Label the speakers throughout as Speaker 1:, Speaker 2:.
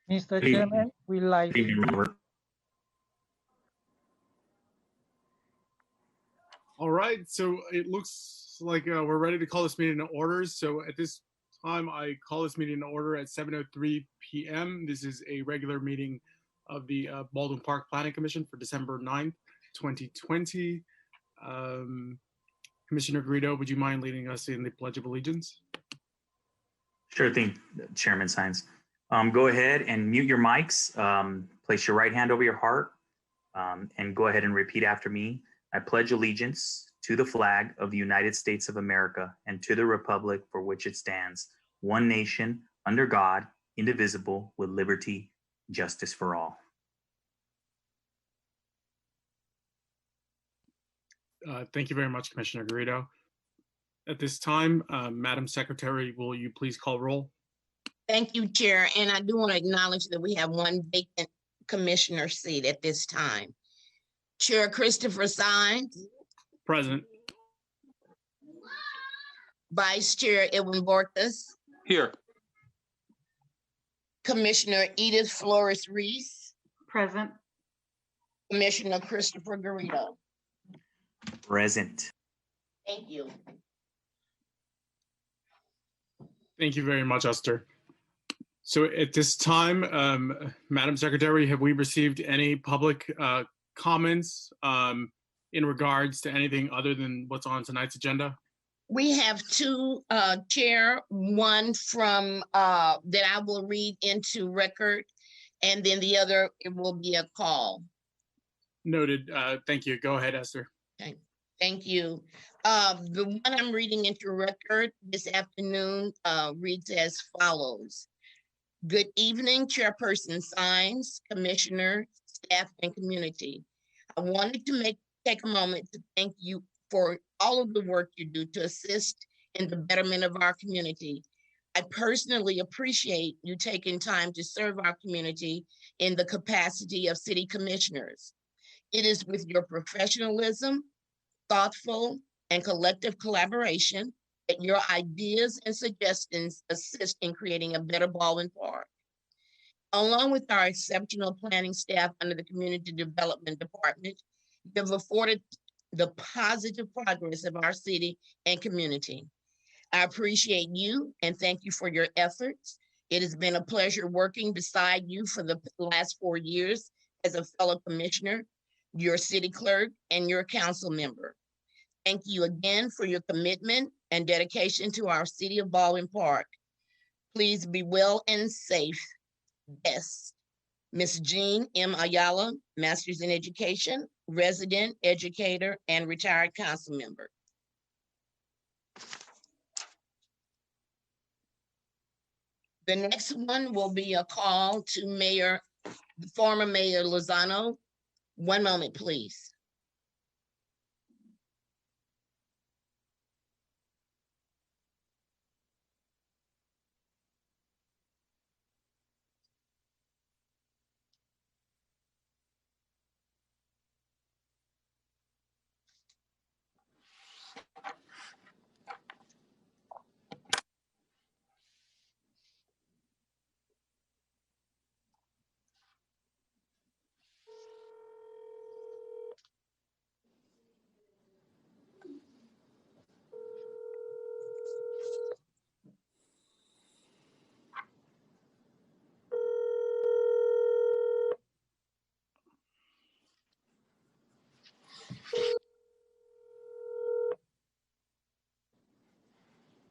Speaker 1: Mr.
Speaker 2: Good evening.
Speaker 1: Chairman, we like
Speaker 2: Good evening, Robert.
Speaker 3: All right, so it looks like we're ready to call this meeting to order. So at this time, I call this meeting to order at 7:03 p.m. This is a regular meeting of the Baldwin Park Planning Commission for December 9th, 2020. Commissioner Garrido, would you mind leading us in the Pledge of Allegiance?
Speaker 2: Sure thing, Chairman Sines. Go ahead and mute your mics. Place your right hand over your heart and go ahead and repeat after me. I pledge allegiance to the flag of the United States of America and to the republic for which it stands, one nation, under God, indivisible, with liberty and justice for all.
Speaker 3: Thank you very much, Commissioner Garrido. At this time, Madam Secretary, will you please call roll?
Speaker 4: Thank you, Chair. And I do want to acknowledge that we have one vacant commissioner seat at this time. Chair Christopher Sines.
Speaker 3: Present.
Speaker 4: Vice Chair Edwin Bortas.
Speaker 5: Here.
Speaker 4: Commissioner Edith Flores Reese.
Speaker 6: Present.
Speaker 4: Commissioner Christopher Garrido.
Speaker 2: Present.
Speaker 4: Thank you.
Speaker 3: Thank you very much, Esther. So at this time, Madam Secretary, have we received any public comments in regards to anything other than what's on tonight's agenda?
Speaker 4: We have two, Chair, one from that I will read into record, and then the other, it will be a call.
Speaker 3: Noted. Thank you. Go ahead, Esther.
Speaker 4: Okay. Thank you. The one I'm reading into record this afternoon reads as follows. Good evening, Chairperson Sines, Commissioner, staff, and community. I wanted to take a moment to thank you for all of the work you do to assist in the betterment of our community. I personally appreciate you taking time to serve our community in the capacity of city commissioners. It is with your professionalism, thoughtful, and collective collaboration that your ideas and suggestions assist in creating a better Baldwin Park. Along with our exceptional planning staff under the Community Development Department, you have afforded the positive progress of our city and community. I appreciate you and thank you for your efforts. It has been a pleasure working beside you for the last 4 years as a fellow commissioner, your city clerk, and your council member. Thank you again for your commitment and dedication to our city of Baldwin Park. Please be well and safe. Best, Ms. Jean M. Ayala, Master's in Education, resident, educator, and retired council member. The next one will be a call to former Mayor Lozano. One moment, please.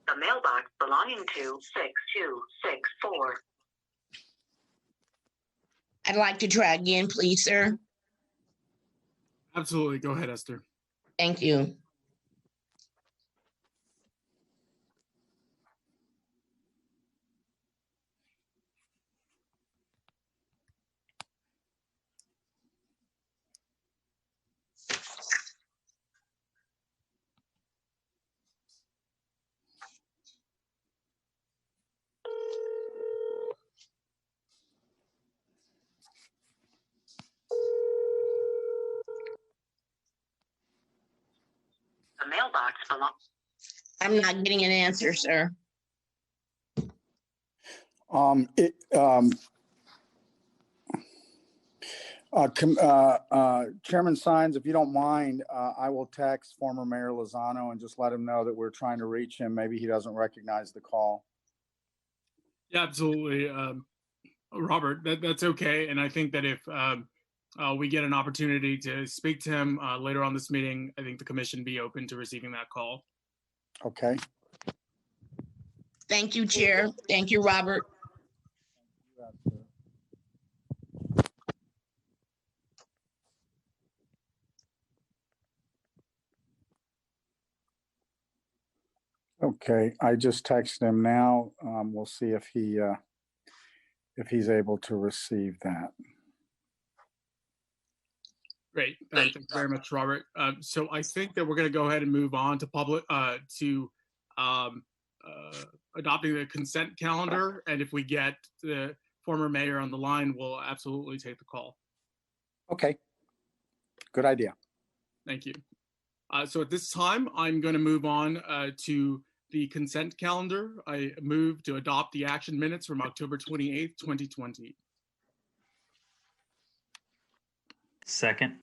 Speaker 7: The mailbox belonging to 6264.
Speaker 4: I'd like to try again, please, sir.
Speaker 3: Absolutely. Go ahead, Esther.
Speaker 4: Thank you.
Speaker 7: The mailbox belongs.
Speaker 4: I'm not getting an answer, sir.
Speaker 1: Chairman Sines, if you don't mind, I will text former Mayor Lozano and just let him know that we're trying to reach him. Maybe he doesn't recognize the call.
Speaker 3: Yeah, absolutely. Robert, that's okay. And I think that if we get an opportunity to speak to him later on this meeting, I think the commission be open to receiving that call.
Speaker 1: Okay.
Speaker 4: Thank you, Chair. Thank you, Robert.
Speaker 1: Okay, I just texted him now. We'll see if he's able to receive that.
Speaker 3: Great. Thank you very much, Robert. So I think that we're going to go ahead and move on to adopting the consent calendar. And if we get the former mayor on the line, we'll absolutely take the call.
Speaker 1: Okay, good idea.
Speaker 3: Thank you. So at this time, I'm going to move on to the consent calendar. I move to adopt the action minutes from October 28th, 2020.
Speaker 2: Second.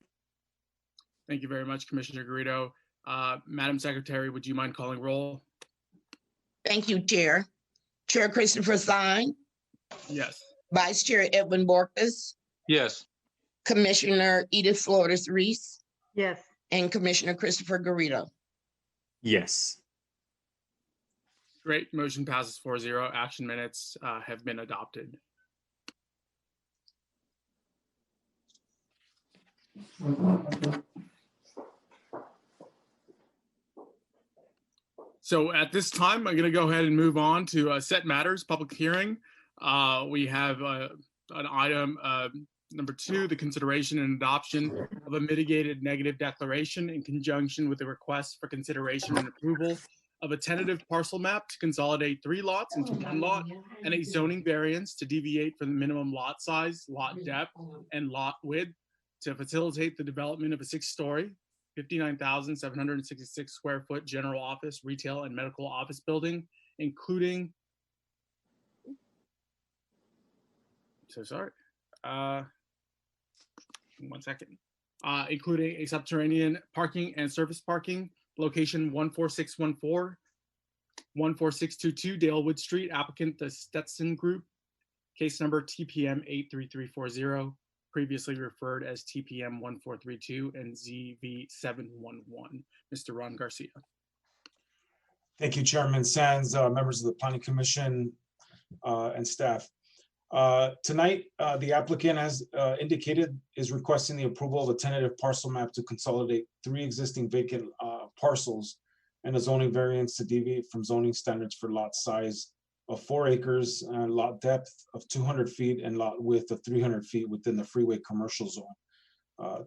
Speaker 3: Thank you very much, Commissioner Garrido. Madam Secretary, would you mind calling roll?
Speaker 4: Thank you, Chair. Chair Christopher Sine,
Speaker 3: Yes.
Speaker 4: Vice Chair Edwin Borkus,
Speaker 5: Yes.
Speaker 4: Commissioner Edith Flores Reese,
Speaker 6: Yes.
Speaker 4: and Commissioner Christopher Garrido.
Speaker 2: Yes.
Speaker 3: Great. Motion passes 4-0. Action minutes have been adopted. So at this time, I'm going to go ahead and move on to set matters, public hearing. We have an item number 2, the consideration and adoption of a mitigated negative declaration in conjunction with the request for consideration and approval of a tentative parcel map to consolidate 3 lots into 1 lot and a zoning variance to deviate from the minimum lot size, lot depth, and lot width to facilitate the development of a 6-story, 59,766 square foot general office, retail, and medical office building, including, including a subterranean parking and surface parking, location 14614, 14622 Dalewood Street, applicant the Stetson Group, case number TPM 83340, previously referred as TPM 1432 and ZV 711. Mr. Ron Garcia.
Speaker 8: Thank you, Chairman Sands, members of the Planning Commission, and staff. Tonight, the applicant has indicated is requesting the approval of a tentative parcel map to consolidate 3 existing vacant parcels and a zoning variance to deviate from zoning standards for lot size of 4 acres, lot depth of 200 feet, and lot width of 300 feet within the freeway commercial zone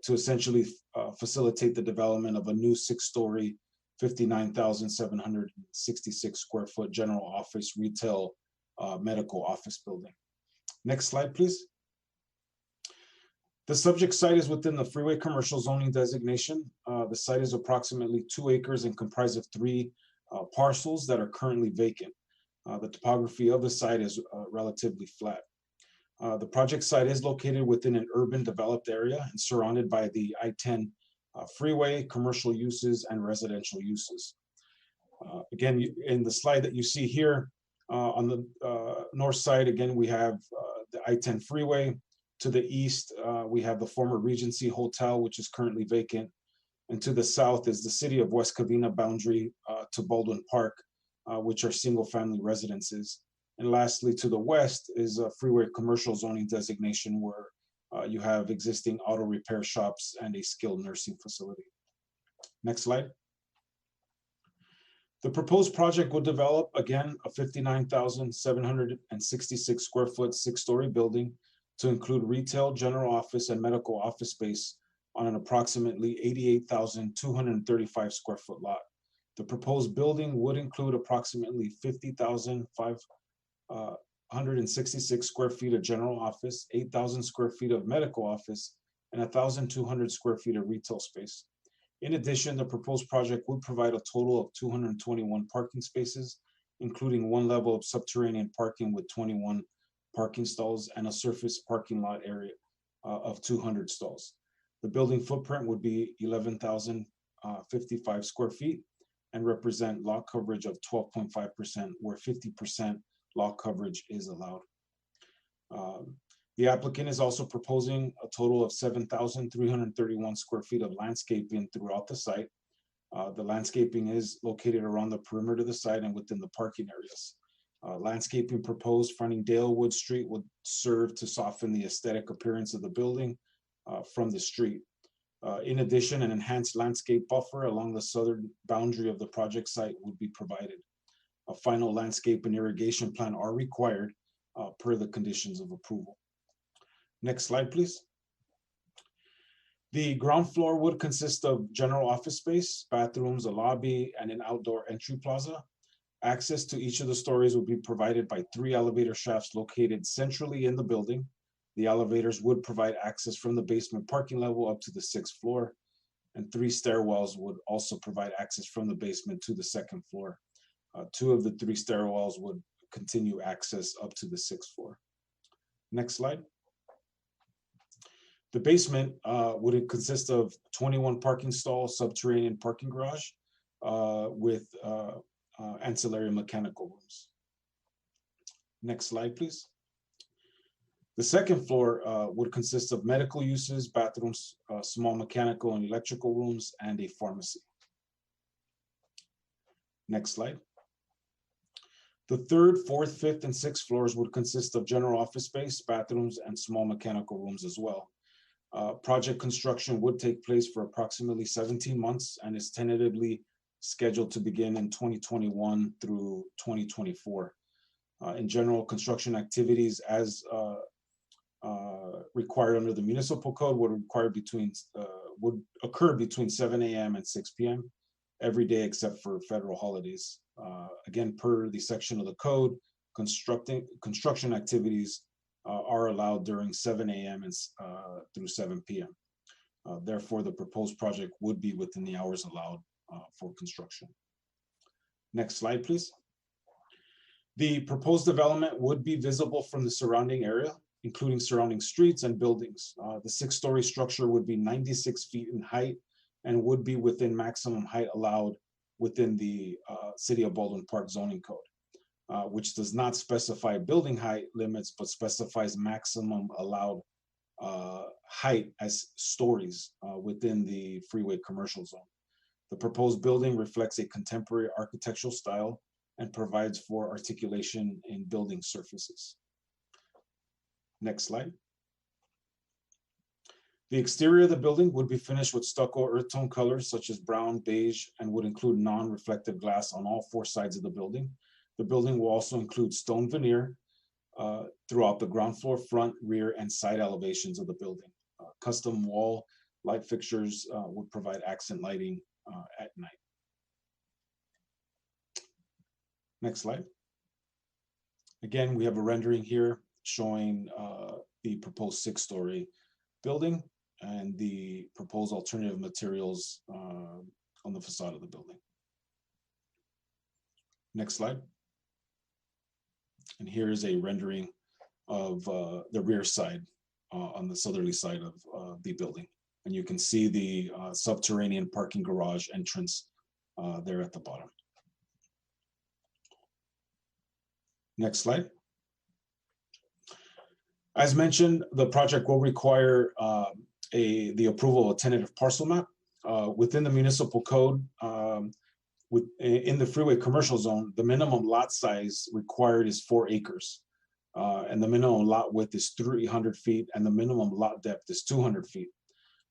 Speaker 8: to essentially facilitate the development of a new 6-story, 59,766 square foot general office, retail, medical office building. Next slide, please. The subject site is within the freeway commercial zoning designation. The site is approximately 2 acres and comprised of 3 parcels that are currently vacant. The topography of the site is relatively flat. The project site is located within an urban developed area and surrounded by the I-10 freeway, commercial uses, and residential uses. Again, in the slide that you see here, on the north side, again, we have the I-10 freeway. To the east, we have the former Regency Hotel, which is currently vacant. And to the south is the city of West Covina boundary to Baldwin Park, which are single-family residences. And lastly, to the west is a freeway commercial zoning designation where you have existing auto repair shops and a skilled nursing facility. Next slide. The proposed project will develop, again, a 59,766 square foot 6-story building to include retail, general office, and medical office space on an approximately 88,235 square foot lot. The proposed building would include approximately 50,566 square feet of general office, 8,000 square feet of medical office, and 1,200 square feet of retail space. In addition, the proposed project would provide a total of 221 parking spaces, including 1 level of subterranean parking with 21 parking stalls and a surface parking lot area of 200 stalls. The building footprint would be 11,055 square feet and represent lot coverage of 12.5%, where 50% lot coverage is allowed. The applicant is also proposing a total of 7,331 square feet of landscaping throughout the site. The landscaping is located around the perimeter of the site and within the parking areas. Landscaping proposed fronting Dalewood Street would serve to soften the aesthetic appearance of the building from the street. In addition, an enhanced landscape buffer along the southern boundary of the project site would be provided. A final landscape and irrigation plan are required per the conditions of approval. Next slide, please. The ground floor would consist of general office space, bathrooms, a lobby, and an outdoor entry plaza. Access to each of the stories would be provided by 3 elevator shafts located centrally in the building. The elevators would provide access from the basement parking level up to the 6th floor, and 3 stairwells would also provide access from the basement to the 2nd floor. 2 of the 3 stairwells would continue access up to the 6th floor. Next slide. The basement would consist of 21 parking stalls, subterranean parking garage with ancillary mechanical rooms. Next slide, please. The 2nd floor would consist of medical uses, bathrooms, small mechanical and electrical rooms, and a pharmacy. Next slide. The 3rd, 4th, 5th, and 6th floors would consist of general office space, bathrooms, and small mechanical rooms as well. Project construction would take place for approximately 17 months and is tentatively scheduled to begin in 2021 through 2024. In general, construction activities as required under the municipal code would occur between 7 a.m. and 6 p.m. every day except for federal holidays. Again, per the section of the code, construction activities are allowed during 7 a.m. and through 7 p.m. Therefore, the proposed project would be within the hours allowed for construction. Next slide, please. The proposed development would be visible from the surrounding area, including surrounding streets and buildings. The 6-story structure would be 96 feet in height and would be within maximum height allowed within the City of Baldwin Park zoning code, which does not specify building height limits, but specifies maximum allowed height as stories within the freeway commercial zone. The proposed building reflects a contemporary architectural style and provides for articulation in building surfaces. Next slide. The exterior of the building would be finished with stucco earth tone colors such as brown, beige, and would include non-reflective glass on all 4 sides of the building. The building will also include stone veneer throughout the ground floor, front, rear, and side elevations of the building. Custom wall light fixtures would provide accent lighting at night. Next slide. Again, we have a rendering here showing the proposed 6-story building and the proposed alternative materials on the facade of the building. Next slide. And here is a rendering of the rear side on the southerly side of the building. And you can see the subterranean parking garage entrance there at the bottom. Next slide. As mentioned, the project will require the approval of a tentative parcel map. Within the municipal code, in the freeway commercial zone, the minimum lot size required is 4 acres. And the minimum lot width is 300 feet and the minimum lot depth is 200 feet.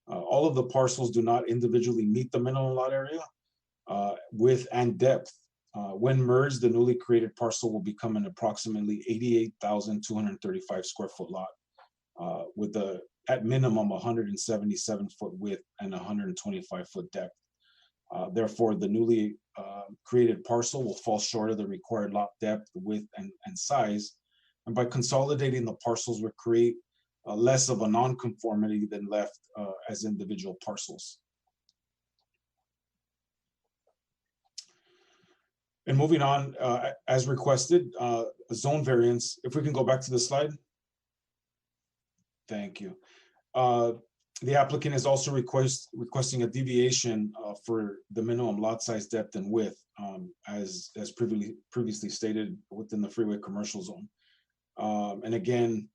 Speaker 8: All of the parcels do not individually meet the minimum lot area, width and depth. When merged, the newly created parcel will become an approximately 88,235 square foot lot with at minimum 177 foot width and 125 foot depth. Therefore, the newly created parcel will fall short of the required lot depth, width, and size. And by consolidating the parcels will create less of a non-conformity than left as individual parcels. And moving on, as requested, zone variance. If we can go back to the slide. Thank you. The applicant is also requesting a deviation for the minimum lot size, depth, and width, as previously stated within the freeway commercial zone. And again,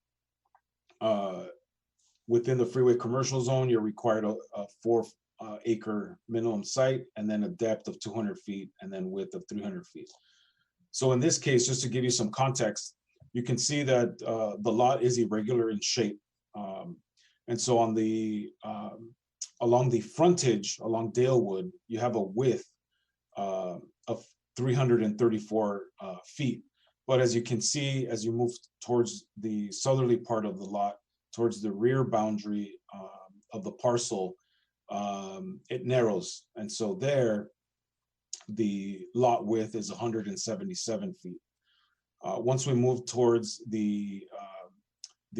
Speaker 8: within the freeway commercial zone, you're required a 4-acre minimum site, and then a depth of 200 feet, and then width of 300 feet. So in this case, just to give you some context, you can see that the lot is irregular in shape. And so on the along the frontage along Dalewood, you have a width of 334 feet. But as you can see, as you move towards the southerly part of the lot, towards the rear boundary of the parcel, it narrows. And so there, the lot width is 177 feet. Once we move towards the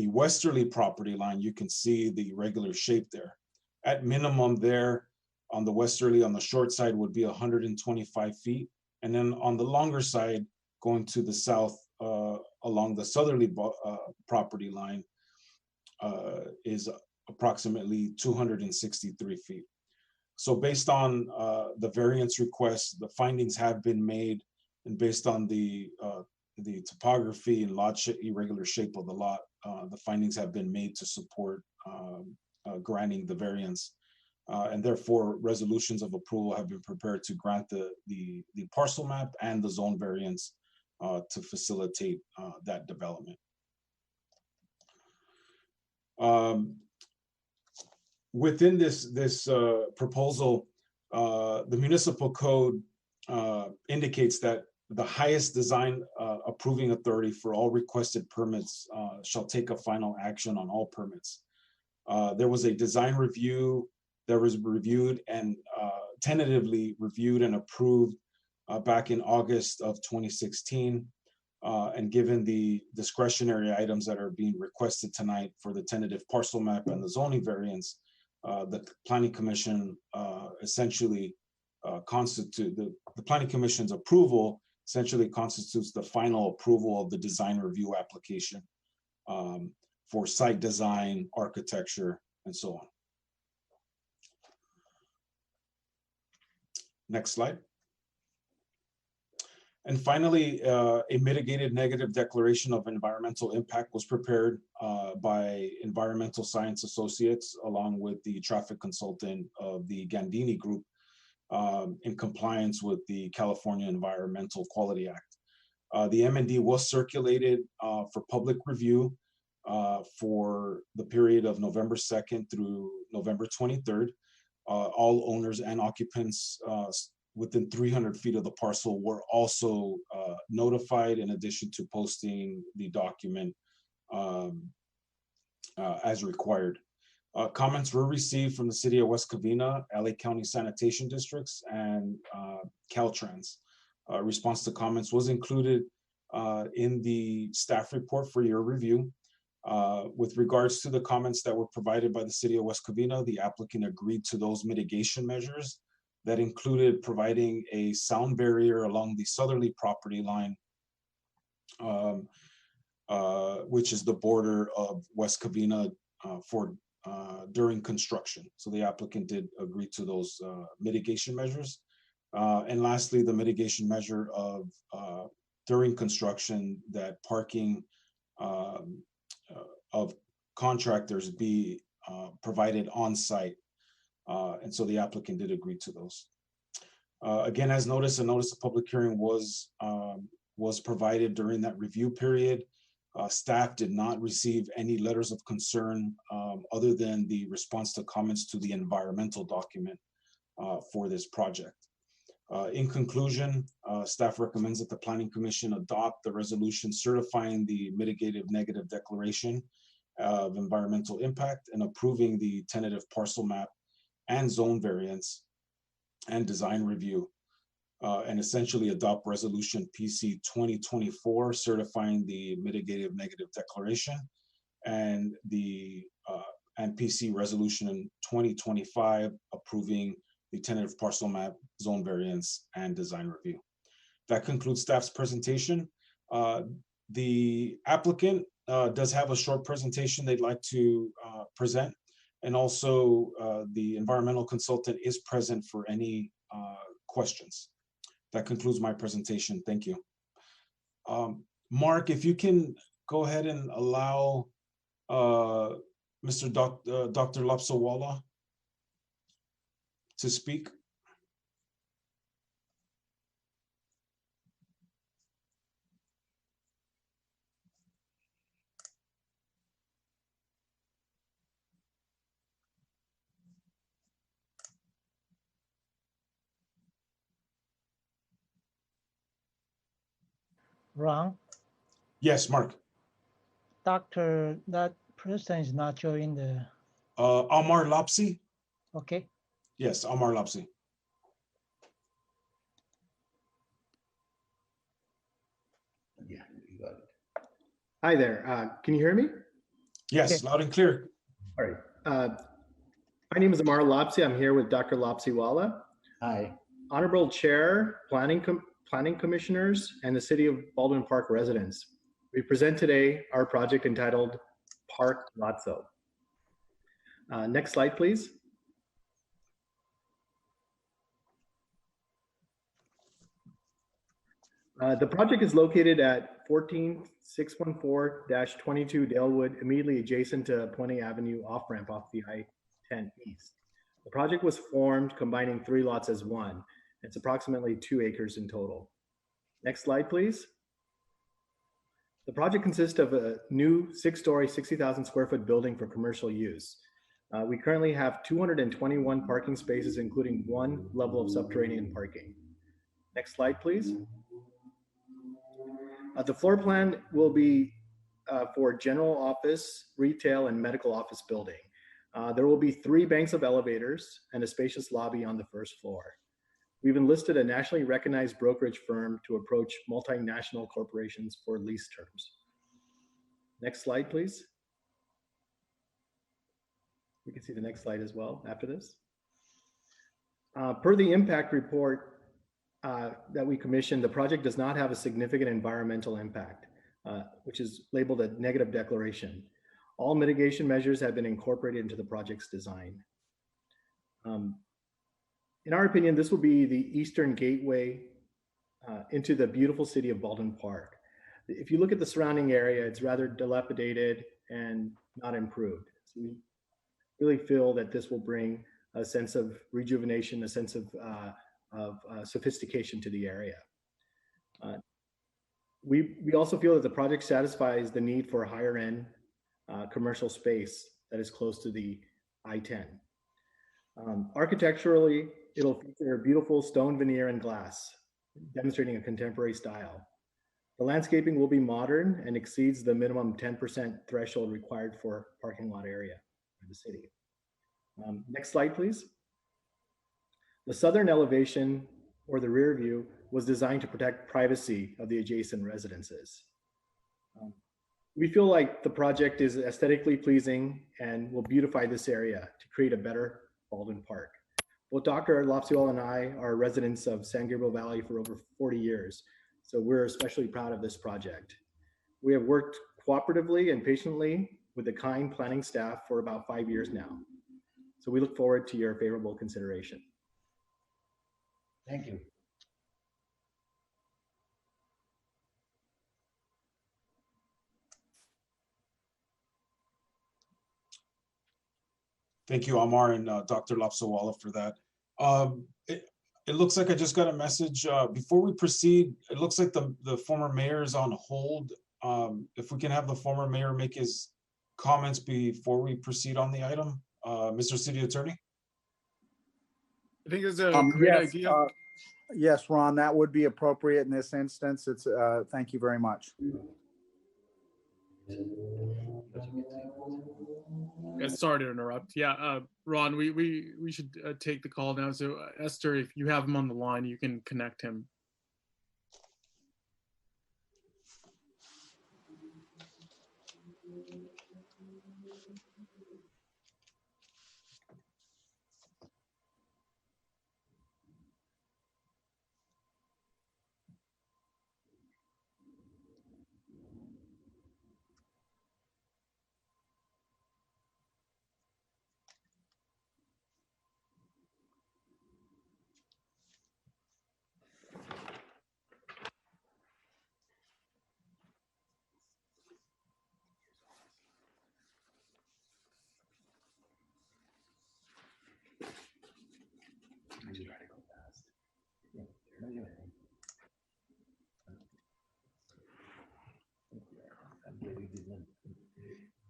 Speaker 8: westerly property line, you can see the irregular shape there. At minimum there, on the westerly, on the short side, would be 125 feet. And then on the longer side, going to the south along the southerly property line, is approximately 263 feet. So based on the variance request, the findings have been made, and based on the topography and lot irregular shape of the lot, the findings have been made to support granting the variance. And therefore, resolutions of approval have been prepared to grant the parcel map and the zone variance to facilitate that development. Within this proposal, the municipal code indicates that the highest design approving authority for all requested permits shall take a final action on all permits. There was a design review that was reviewed and tentatively reviewed and approved back in August of 2016. And given the discretionary items that are being requested tonight for the tentative parcel map and the zoning variance, the Planning Commission essentially the Planning Commission's approval essentially constitutes the final approval of the design review application for site design, architecture, and so on. Next slide. And finally, a mitigated negative declaration of environmental impact was prepared by Environmental Science Associates along with the traffic consultant of the Gandini Group in compliance with the California Environmental Quality Act. The MND was circulated for public review for the period of November 2nd through November 23rd. All owners and occupants within 300 feet of the parcel were also notified, in addition to posting the document as required. Comments were received from the city of West Covina, LA County Sanitation Districts, and Caltrans. Response to comments was included in the staff report for your review. With regards to the comments that were provided by the city of West Covina, the applicant agreed to those mitigation measures that included providing a sound barrier along the southerly property line, which is the border of West Covina during construction. So the applicant did agree to those mitigation measures. And lastly, the mitigation measure of during construction that parking of contractors be provided on site. And so the applicant did agree to those. Again, as noticed, a notice of public hearing was provided during that review period. Staff did not receive any letters of concern other than the response to comments to the environmental document for this project. In conclusion, staff recommends that the Planning Commission adopt the resolution certifying the mitigated negative declaration of environmental impact and approving the tentative parcel map and zone variance and design review, and essentially adopt resolution PC 2024 certifying the mitigated negative declaration and the and PC resolution 2025 approving the tentative parcel map, zone variance, and design review. That concludes staff's presentation. The applicant does have a short presentation they'd like to present. And also the environmental consultant is present for any questions. That concludes my presentation. Thank you. Mark, if you can go ahead and allow Dr. Lapsawala to speak.
Speaker 5: Ron,
Speaker 8: Yes, Mark.
Speaker 5: doctor, that person is not showing the,
Speaker 8: Amar Lapsi.
Speaker 5: okay.
Speaker 8: Yes, Amar Lapsi.
Speaker 6: Yeah, you got it. Hi there. Can you hear me?
Speaker 8: Yes,
Speaker 5: Okay.
Speaker 8: loud and clear.
Speaker 6: All right. My name is Amar Lopsy. I'm here with Dr. Lopsywala.
Speaker 9: Hi.
Speaker 6: Honorable Chair, Planning Commissioners, and the City of Baldwin Park residents. We present today our project entitled Park Lotso. Next slide, please. The project is located at 14614-22 Dalewood, immediately adjacent to Puente Avenue off-ramp off the I-10 East. The project was formed combining 3 lots as one. It's approximately 2 acres in total. Next slide, please. The project consists of a new 6-story, 60,000 square foot building for commercial use. We currently have 221 parking spaces, including 1 level of subterranean parking. Next slide, please. The floor plan will be for general office, retail, and medical office building. There will be 3 banks of elevators and a spacious lobby on the first floor. We've enlisted a nationally recognized brokerage firm to approach multinational corporations for lease terms. Next slide, please. We can see the next slide as well after this. Per the impact report that we commissioned, the project does not have a significant environmental impact, which is labeled a negative declaration. All mitigation measures have been incorporated into the project's design. In our opinion, this will be the eastern gateway into the beautiful city of Baldwin Park. If you look at the surrounding area, it's rather dilapidated and not improved. So we really feel that this will bring a sense of rejuvenation, a sense of sophistication to the area. We also feel that the project satisfies the need for a higher end commercial space that is close to the I-10. Architecturally, it'll feature beautiful stone veneer and glass, demonstrating a contemporary style. The landscaping will be modern and exceeds the minimum 10% threshold required for parking lot area in the city. Next slide, please. The southern elevation, or the rear view, was designed to protect privacy of the adjacent residences. We feel like the project is aesthetically pleasing and will beautify this area to create a better Baldwin Park. Both Dr. Lopsiwala and I are residents of San Gabriel Valley for over 40 years, so we're especially proud of this project. We have worked cooperatively and patiently with the kind planning staff for about 5 years now. So we look forward to your favorable consideration.
Speaker 9: Thank you.
Speaker 8: Thank you, Amar and Dr. Lapsawala for that. It looks like I just got a message. Before we proceed, it looks like the former mayor is on hold. If we can have the former mayor make his comments before we proceed on the item. Mr. City Attorney?
Speaker 3: I think it's a great
Speaker 1: Yes,
Speaker 3: idea.
Speaker 1: yes, Ron, that would be appropriate in this instance. It's, thank you very much.
Speaker 3: Yeah, sorry to interrupt. Yeah, Ron, we should take the call now. So Esther, if you have him on the line, you can connect him.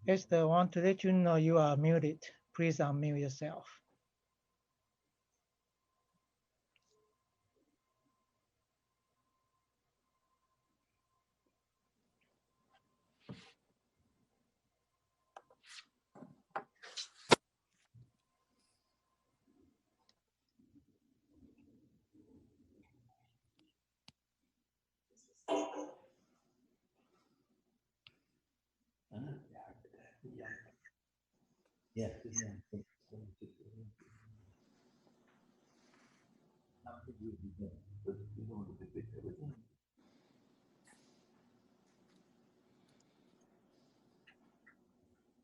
Speaker 5: Esther, I want to let you know you are muted. Please unmute yourself.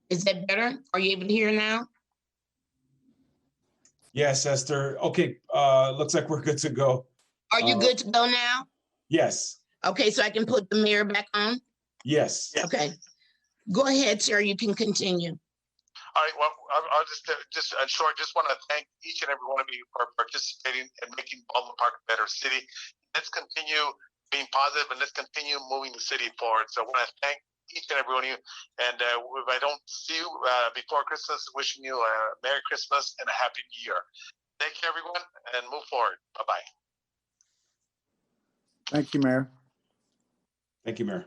Speaker 4: Is that better? Are you able to hear now?
Speaker 8: Yes, Esther. Okay, looks like we're good to go.
Speaker 4: Are you good to go now?
Speaker 8: Yes,
Speaker 4: Okay, so I can put the mayor back on?
Speaker 8: yes.
Speaker 4: Okay. Go ahead, sir. You can continue.
Speaker 10: All right, well, I'll just in short, just want to thank each and every one of you for participating and making Baldwin Park a better city. Let's continue being positive and let's continue moving the city forward. So I want to thank each and every one of you. And if I don't see you before Christmas, wishing you a Merry Christmas and a Happy New Year. Thank you, everyone, and move forward. Bye-bye.
Speaker 1: Thank you, Mayor.
Speaker 8: Thank you, Mayor.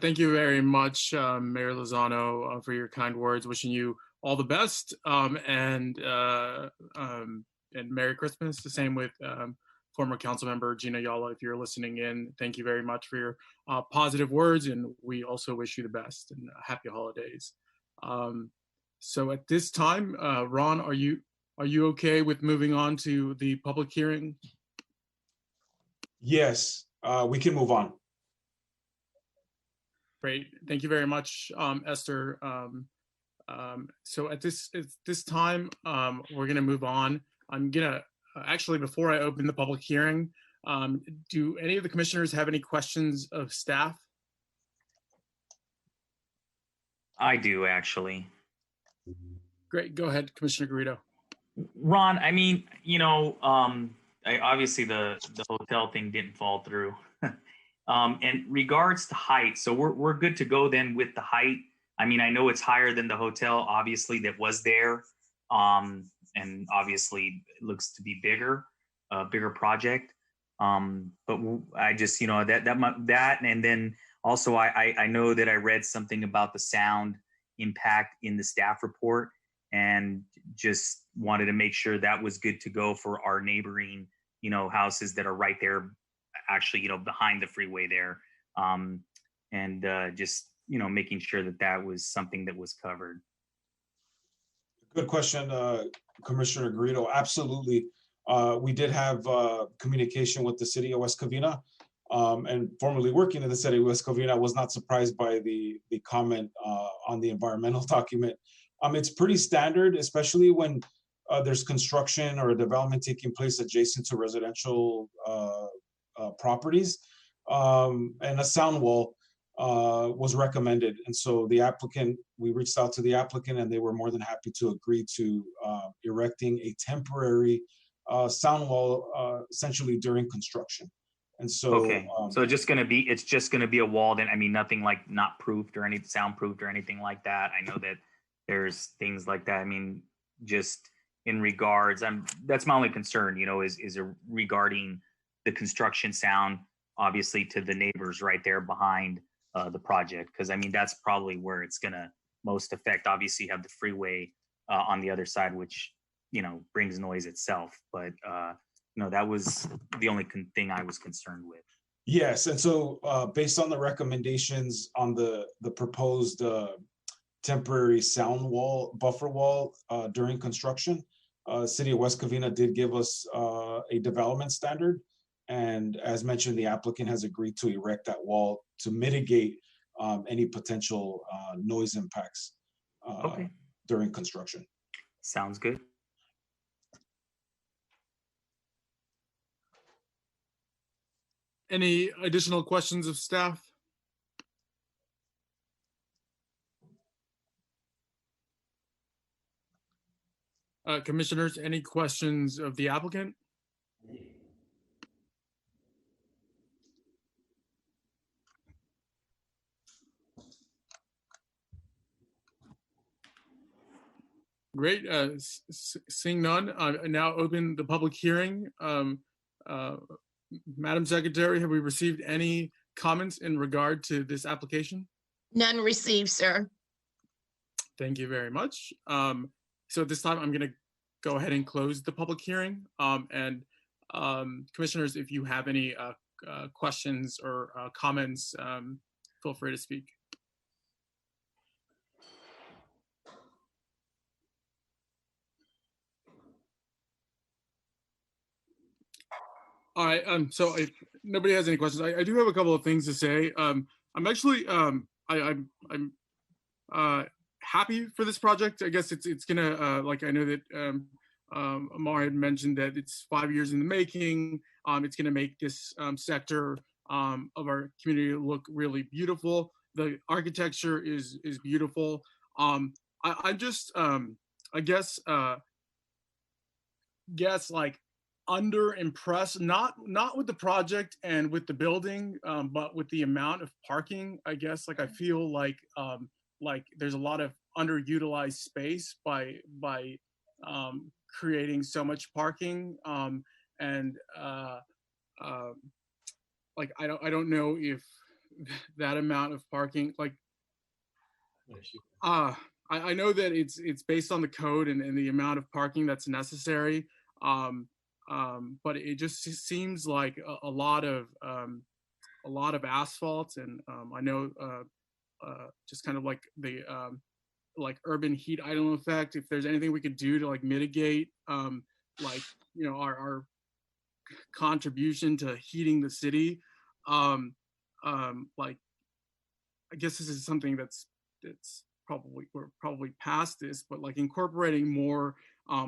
Speaker 3: Thank you very much, Mayor Lozano, for your kind words. Wishing you all the best and Merry Christmas. The same with former council member Gina Yala, if you're listening in. Thank you very much for your positive words, and we also wish you the best and happy holidays. So at this time, Ron, are you okay with moving on to the public hearing?
Speaker 8: Yes, we can move on.
Speaker 3: Great, thank you very much, Esther. So at this time, we're gonna move on. I'm gonna, actually, before I open the public hearing, do any of the commissioners have any questions of staff?
Speaker 2: I do, actually.
Speaker 3: Great, go ahead, Commissioner Garrido.
Speaker 2: Ron, I mean, you know, obviously the hotel thing didn't fall through. And regards to height, so we're good to go then with the height. I mean, I know it's higher than the hotel, obviously, that was there. And obviously it looks to be bigger project. But I just, you know, that, and then also I know that I read something about the sound impact in the staff report, and just wanted to make sure that was good to go for our neighboring, you know, houses that are right there, actually, you know, behind the freeway there. And just, you know, making sure that that was something that was covered.
Speaker 8: Good question, Commissioner Garrido. Absolutely. We did have communication with the city of West Covina, and formerly working in the city of West Covina, I was not surprised by the comment on the environmental document. It's pretty standard, especially when there's construction or a development taking place adjacent to residential properties, and a sound wall was recommended. And so the applicant, we reached out to the applicant, and they were more than happy to agree to erecting a temporary sound wall, essentially during construction. And so,
Speaker 2: okay, so it's just gonna be a wall then. I mean, nothing like not proofed or any soundproofed or anything like that. I know that there's things like that. I mean, just in regards, that's my only concern, you know, is regarding the construction sound, obviously, to the neighbors right there behind the project, because I mean, that's probably where it's gonna most affect. Obviously, you have the freeway on the other side, which, you know, brings noise itself, but you know, that was the only thing I was concerned with.
Speaker 8: yes, and so based on the recommendations on the proposed temporary sound wall, buffer wall during construction, City of West Covina did give us a development standard. And as mentioned, the applicant has agreed to erect that wall to mitigate any potential noise impacts
Speaker 2: Okay.
Speaker 8: during construction.
Speaker 2: Sounds good.
Speaker 3: Any additional questions of staff? Commissioners, any questions of the applicant? Great. Seeing none, I now open the public hearing. Madam Secretary, have we received any comments in regard to this application?
Speaker 4: None received, sir.
Speaker 3: Thank you very much. So at this time, I'm going to go ahead and close the public hearing. Commissioners, if you have any questions or comments, feel free to speak. All right, so if nobody has any questions, I do have a couple of things to say. I'm actually, I'm happy for this project. I guess it's gonna, like, I know that Amar had mentioned that it's 5 years in the making. It's gonna make this sector of our community look really beautiful. The architecture is beautiful. I just, I guess like, under impressed, not with the project and with the building, but with the amount of parking. I guess, like, I feel like there's a lot of underutilized space by creating so much parking, like, I don't know if that amount of parking, like, I know that it's based on the code and the amount of parking that's necessary. But it just seems like a lot of asphalt, and I know just kind of like the like urban heat island effect. If there's anything we could do to like mitigate, like, you know, our contribution to heating the city, like, I guess this is something that's we're probably past this, but like incorporating more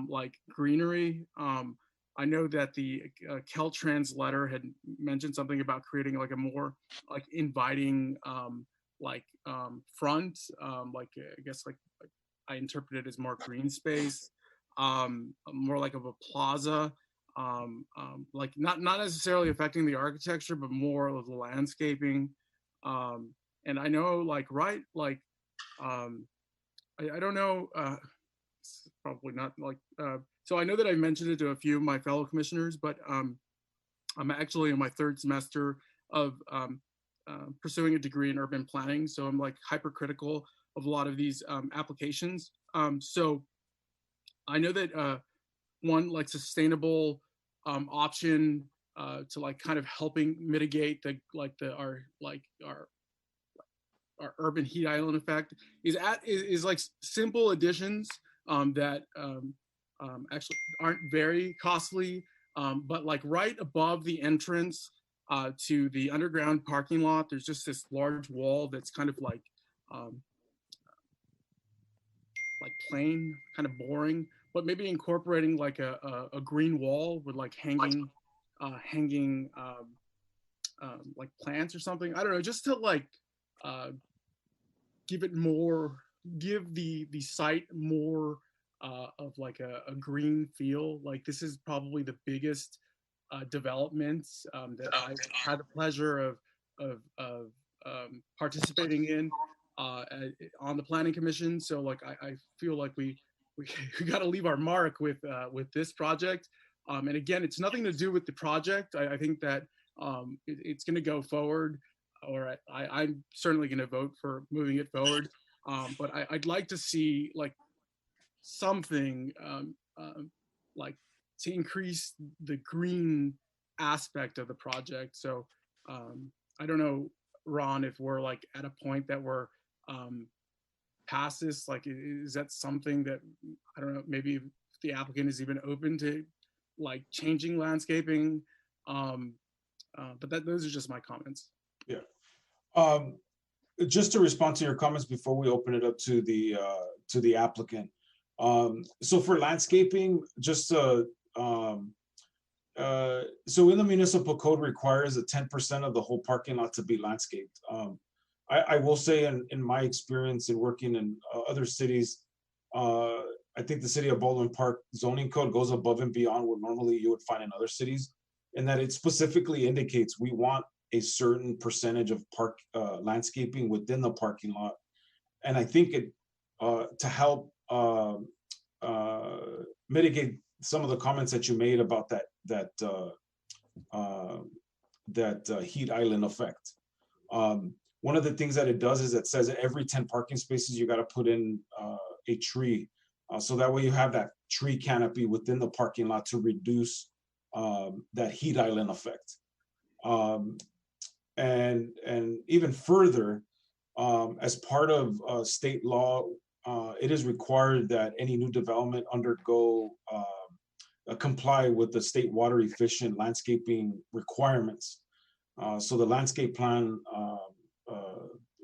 Speaker 3: like greenery. I know that the Caltrans letter had mentioned something about creating like a more like inviting front, like, I guess like I interpret it as more green space, more like of a plaza, like not necessarily affecting the architecture, but more of the landscaping. And I know, like, right, like, I don't know, it's probably not like, so I know that I mentioned it to a few of my fellow commissioners, but I'm actually in my third semester of pursuing a degree in urban planning. So I'm like hypercritical of a lot of these applications. So I know that one like sustainable option to like kind of helping mitigate our urban heat island effect is like simple additions that actually aren't very costly, but like right above the entrance to the underground parking lot, there's just this large wall that's kind of like plain, kind of boring, but maybe incorporating like a green wall with like hanging like plants or something. I don't know, just to like give the site more of like a green feel. Like, this is probably the biggest developments that I've had the pleasure of participating in on the planning commission. So like I feel like we got to leave our mark with this project. And again, it's nothing to do with the project. I think that it's going to go forward, or I'm certainly going to vote for moving it forward. But I'd like to see like something like to increase the green aspect of the project. So I don't know, Ron, if we're like at a point that we're past this, like, is that something that, I don't know, maybe if the applicant is even open to like changing landscaping, but those are just my comments.
Speaker 8: Yeah. Just to respond to your comments before we open it up to the applicant. So for landscaping, just so in the municipal code requires that 10% of the whole parking lot to be landscaped. I will say in my experience in working in other cities, I I think the city of Baldwin Park zoning code goes above and beyond what normally you would find in other cities, in that it specifically indicates we want a certain percentage of park landscaping within the parking lot. And I think it to help mitigate some of the comments that you made about that heat island effect. One of the things that it does is it says that every 10 parking spaces, you got to put in a tree. So that way you have that tree canopy within the parking lot to reduce that heat island effect. And even further, as part of state law, it is required that any new development undergo comply with the state water efficient landscaping requirements. So the landscape plan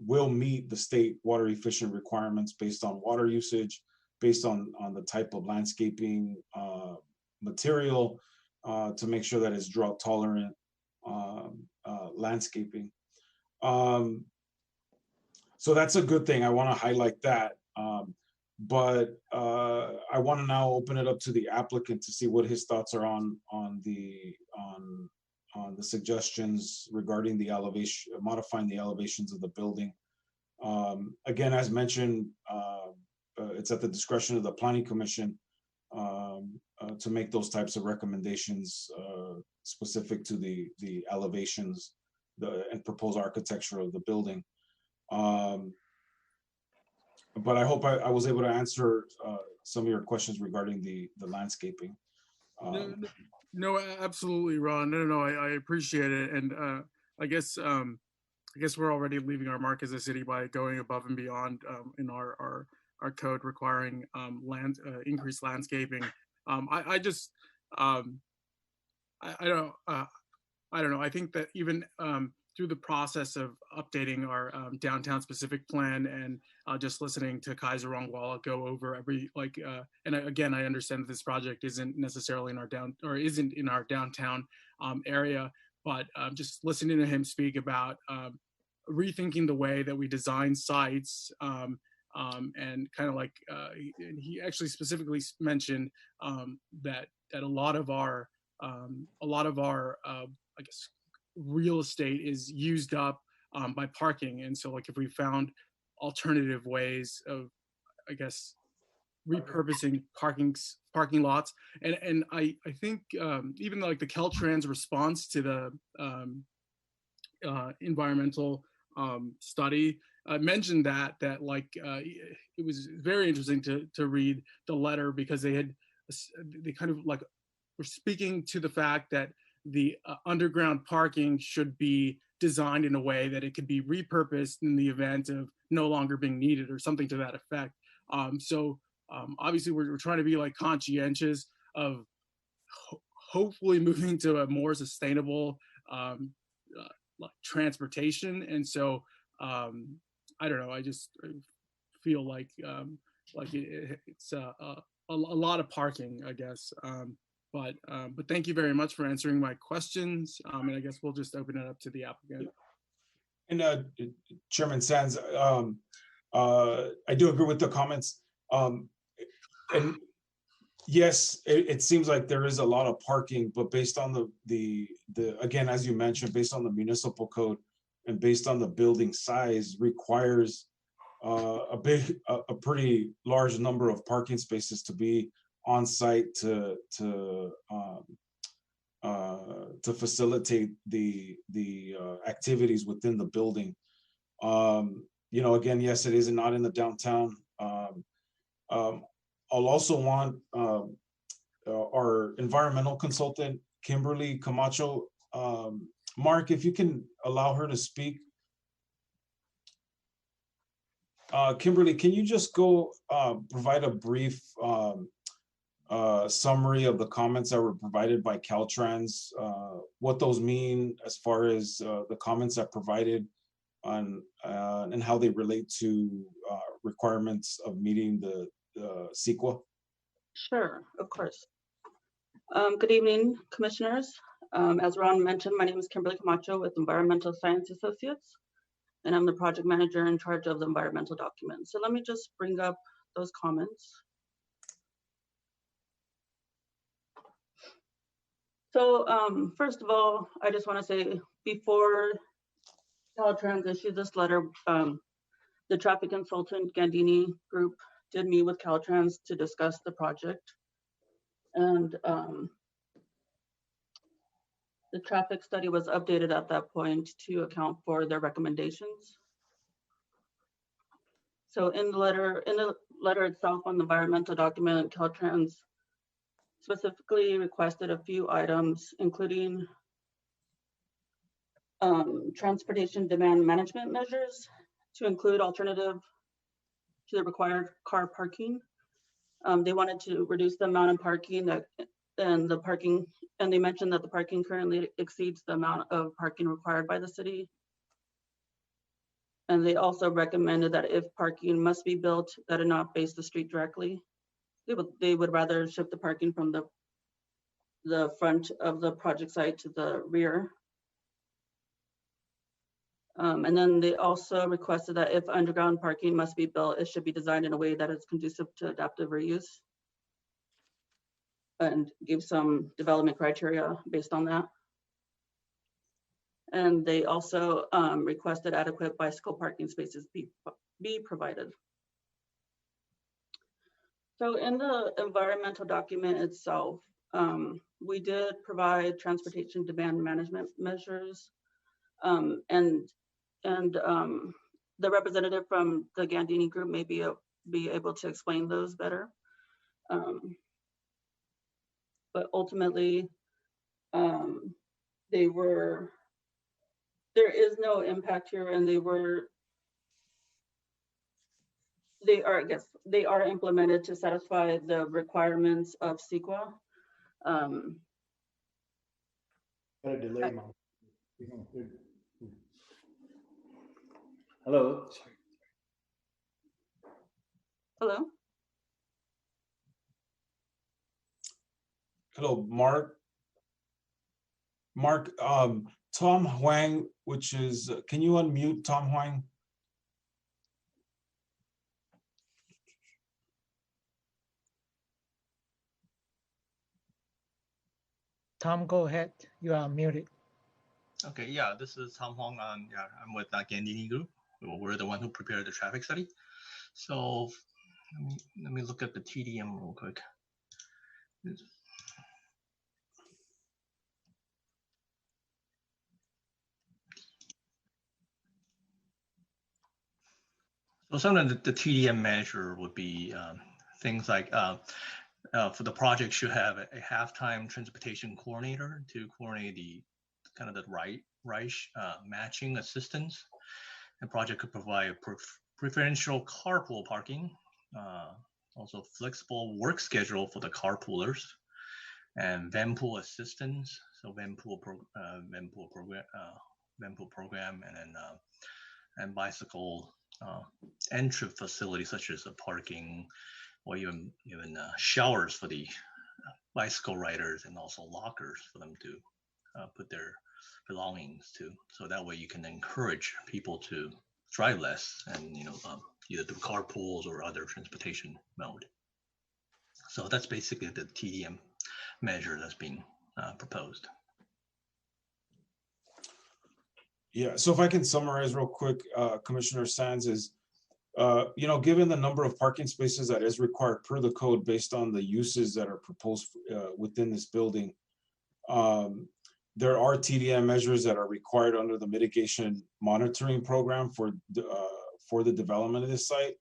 Speaker 8: will meet the state water efficient requirements based on water usage, based on the type of landscaping material, to make sure that it's drought tolerant landscaping. So that's a good thing. I want to highlight that. But I want to now open it up to the applicant to see what his thoughts are on the suggestions regarding the elevation, modifying the elevations of the building. Again, as mentioned, it's at the discretion of the Planning Commission to make those types of recommendations specific to the elevations and proposed architecture of the building. But I hope I was able to answer some of your questions regarding the landscaping.
Speaker 3: No, absolutely, Ron. No, I appreciate it, and I guess we're already leaving our mark as a city by going above and beyond in our code requiring increased landscaping. I don't know. I think that even through the process of updating our downtown specific plan and just listening to Kaiser Rongwala go over every and again, I understand that this project isn't necessarily in our downtown area, but just listening to him speak about rethinking the way that we design sites, and kind of and he actually specifically mentioned that a lot of our I guess real estate is used up by parking, and so if we found alternative ways of, I guess, repurposing parking lots, and I think even the Caltrans response to the environmental study mentioned that it was very interesting to read the letter, because they kind of were speaking to the fact that the underground parking should be designed in a way that it could be repurposed in the event of no longer being needed, or something to that effect. So obviously we're trying to be conscientious of hopefully moving to a more sustainable transportation. And so I don't know, I just feel like it's a lot of parking, I guess. But thank you very much for answering my questions. And I guess we'll just open it up to the applicant.
Speaker 8: And Chairman Sands, I do agree with the comments. And yes, it seems like there is a lot of parking, but based on the again, as you mentioned, based on the municipal code and based on the building size, requires a pretty large number of parking spaces to be on site to facilitate the activities within the building. Again, yes, it is not in the downtown. I'll also want our environmental consultant, Kimberly Camacho. Mark, if you can allow her to speak. Kimberly, can you just go provide a brief summary of the comments that were provided by Caltrans, what those mean as far as the comments that provided on and how they relate to requirements of meeting the CEQA?
Speaker 11: Sure, of course. Good evening, commissioners. As Ron mentioned, my name is Kimberly Camacho with Environmental Science Associates, and I'm the project manager in charge of the environmental documents. So let me just bring up those comments. So first of all, I just want to say before Caltrans issued this letter, the traffic consultant Gandini Group did meet with Caltrans to discuss the project. And the traffic study was updated at that point to account for their recommendations. So in the letter itself on the environmental document, Caltrans specifically requested a few items, including transportation demand management measures to include alternative to the required car parking. They wanted to reduce the amount of parking and they mentioned that the parking currently exceeds the amount of parking required by the city. And they also recommended that if parking must be built that do not face the street directly, they would rather shift the parking from the front of the project site to the rear. And then they also requested that if underground parking must be built, it should be designed in a way that is conducive to adaptive reuse, and give some development criteria based on that. And they also requested adequate bicycle parking spaces be provided. So in the environmental document itself, we did provide transportation demand management measures, and the representative from the Gandini Group may be able to explain those better. But ultimately, there is no impact here, and they are implemented to satisfy the requirements of CEQA.
Speaker 6: Got a delay, Mom. Hello.
Speaker 11: Hello.
Speaker 8: Hello, Mark. Tom Huang, which is, can you unmute Tom Huang?
Speaker 5: Tom, go ahead. You are muted.
Speaker 12: Okay, yeah, this is Tom Huang. Yeah, I'm with Gandini Group. We're the one who prepared the traffic study. So let me look at the TDM real quick. So some of the TDM measure would be things like for the project should have a half-time transportation coordinator to coordinate the kind of the right matching assistance. The project could provide preferential carpool parking, also flexible work schedule for the carpoolers, and van pool assistance. So van pool program, and then and bicycle entry facilities such as the parking, or even showers for the bicycle riders, and also lockers for them to put their belongings to. So that way you can encourage people to drive less and either do carpools or other transportation mode. So that's basically the TDM measure that's being proposed.
Speaker 8: Yeah, so if I can summarize real quick, Commissioner Sands, is, given the number of parking spaces that is required per the code based on the uses that are proposed within this building, there are TDM measures that are required under the mitigation monitoring program for the development of this site.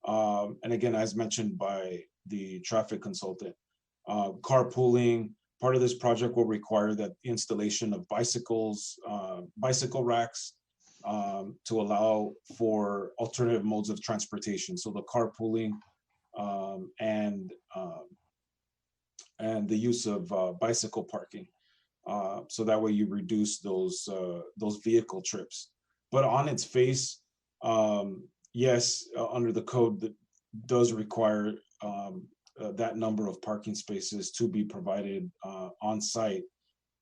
Speaker 8: And again, as mentioned by the traffic consultant, carpooling, part of this project will require that installation of bicycles, bicycle racks, to allow for alternative modes of transportation. So the carpooling and the use of bicycle parking. So that way you reduce those vehicle trips. But on its face, yes, under the code that does require that number of parking spaces to be provided on site.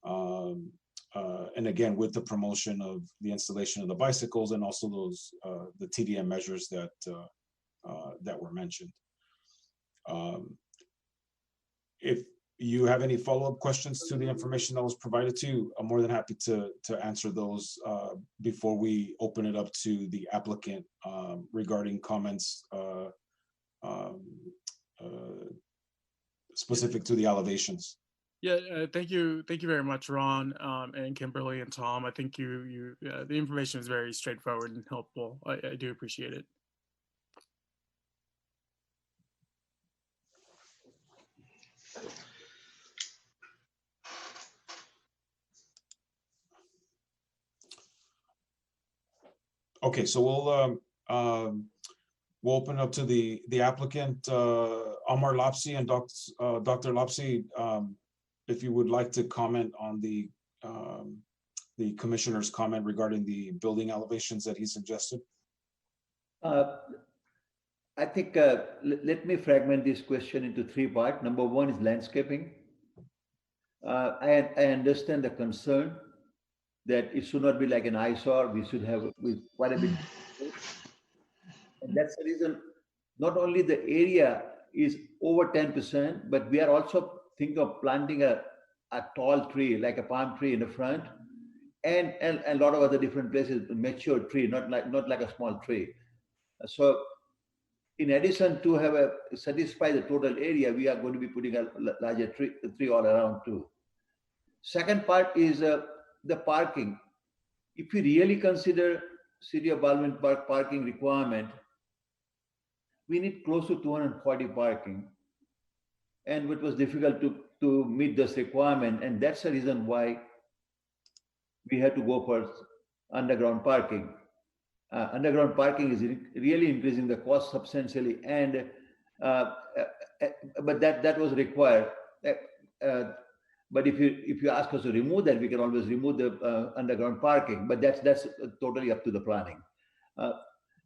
Speaker 8: And again, with the promotion of the installation of the bicycles and also those the TDM measures that were mentioned. you have any follow-up questions to the information that was provided to you, I'm more than happy to answer those before we open it up to the applicant regarding comments specific to the elevations.
Speaker 3: Yeah, thank you very much, Ron, and Kimberly and Tom. I think the information is very straightforward and helpful. I do appreciate it.
Speaker 8: Okay, so we'll open up to the applicant, Amar Lapsi, and Dr. Lapsi, if you would like to comment on the commissioner's comment regarding the building elevations that he suggested.
Speaker 9: I think let me fragment this question into three parts. Number one is landscaping. I understand the concern that it should not be like an eyesore. We should have quite a bit. And that's the reason not only the area is over 10%, but we are also thinking of planting a tall tree, like a palm tree in the front, and a lot of other different places, mature tree, not like a small tree. So in addition to satisfy the total area, we are going to be putting a larger tree all around too. Second part is the parking. If you really consider City of Baldwin Park parking requirement, we need close to 240 parking. And it was difficult to meet this requirement. And that's the reason why we had to go for underground parking. Underground parking is really increasing the cost substantially. And but that was required. But if you ask us to remove that, we can always remove the underground parking. But that's totally up to the planning.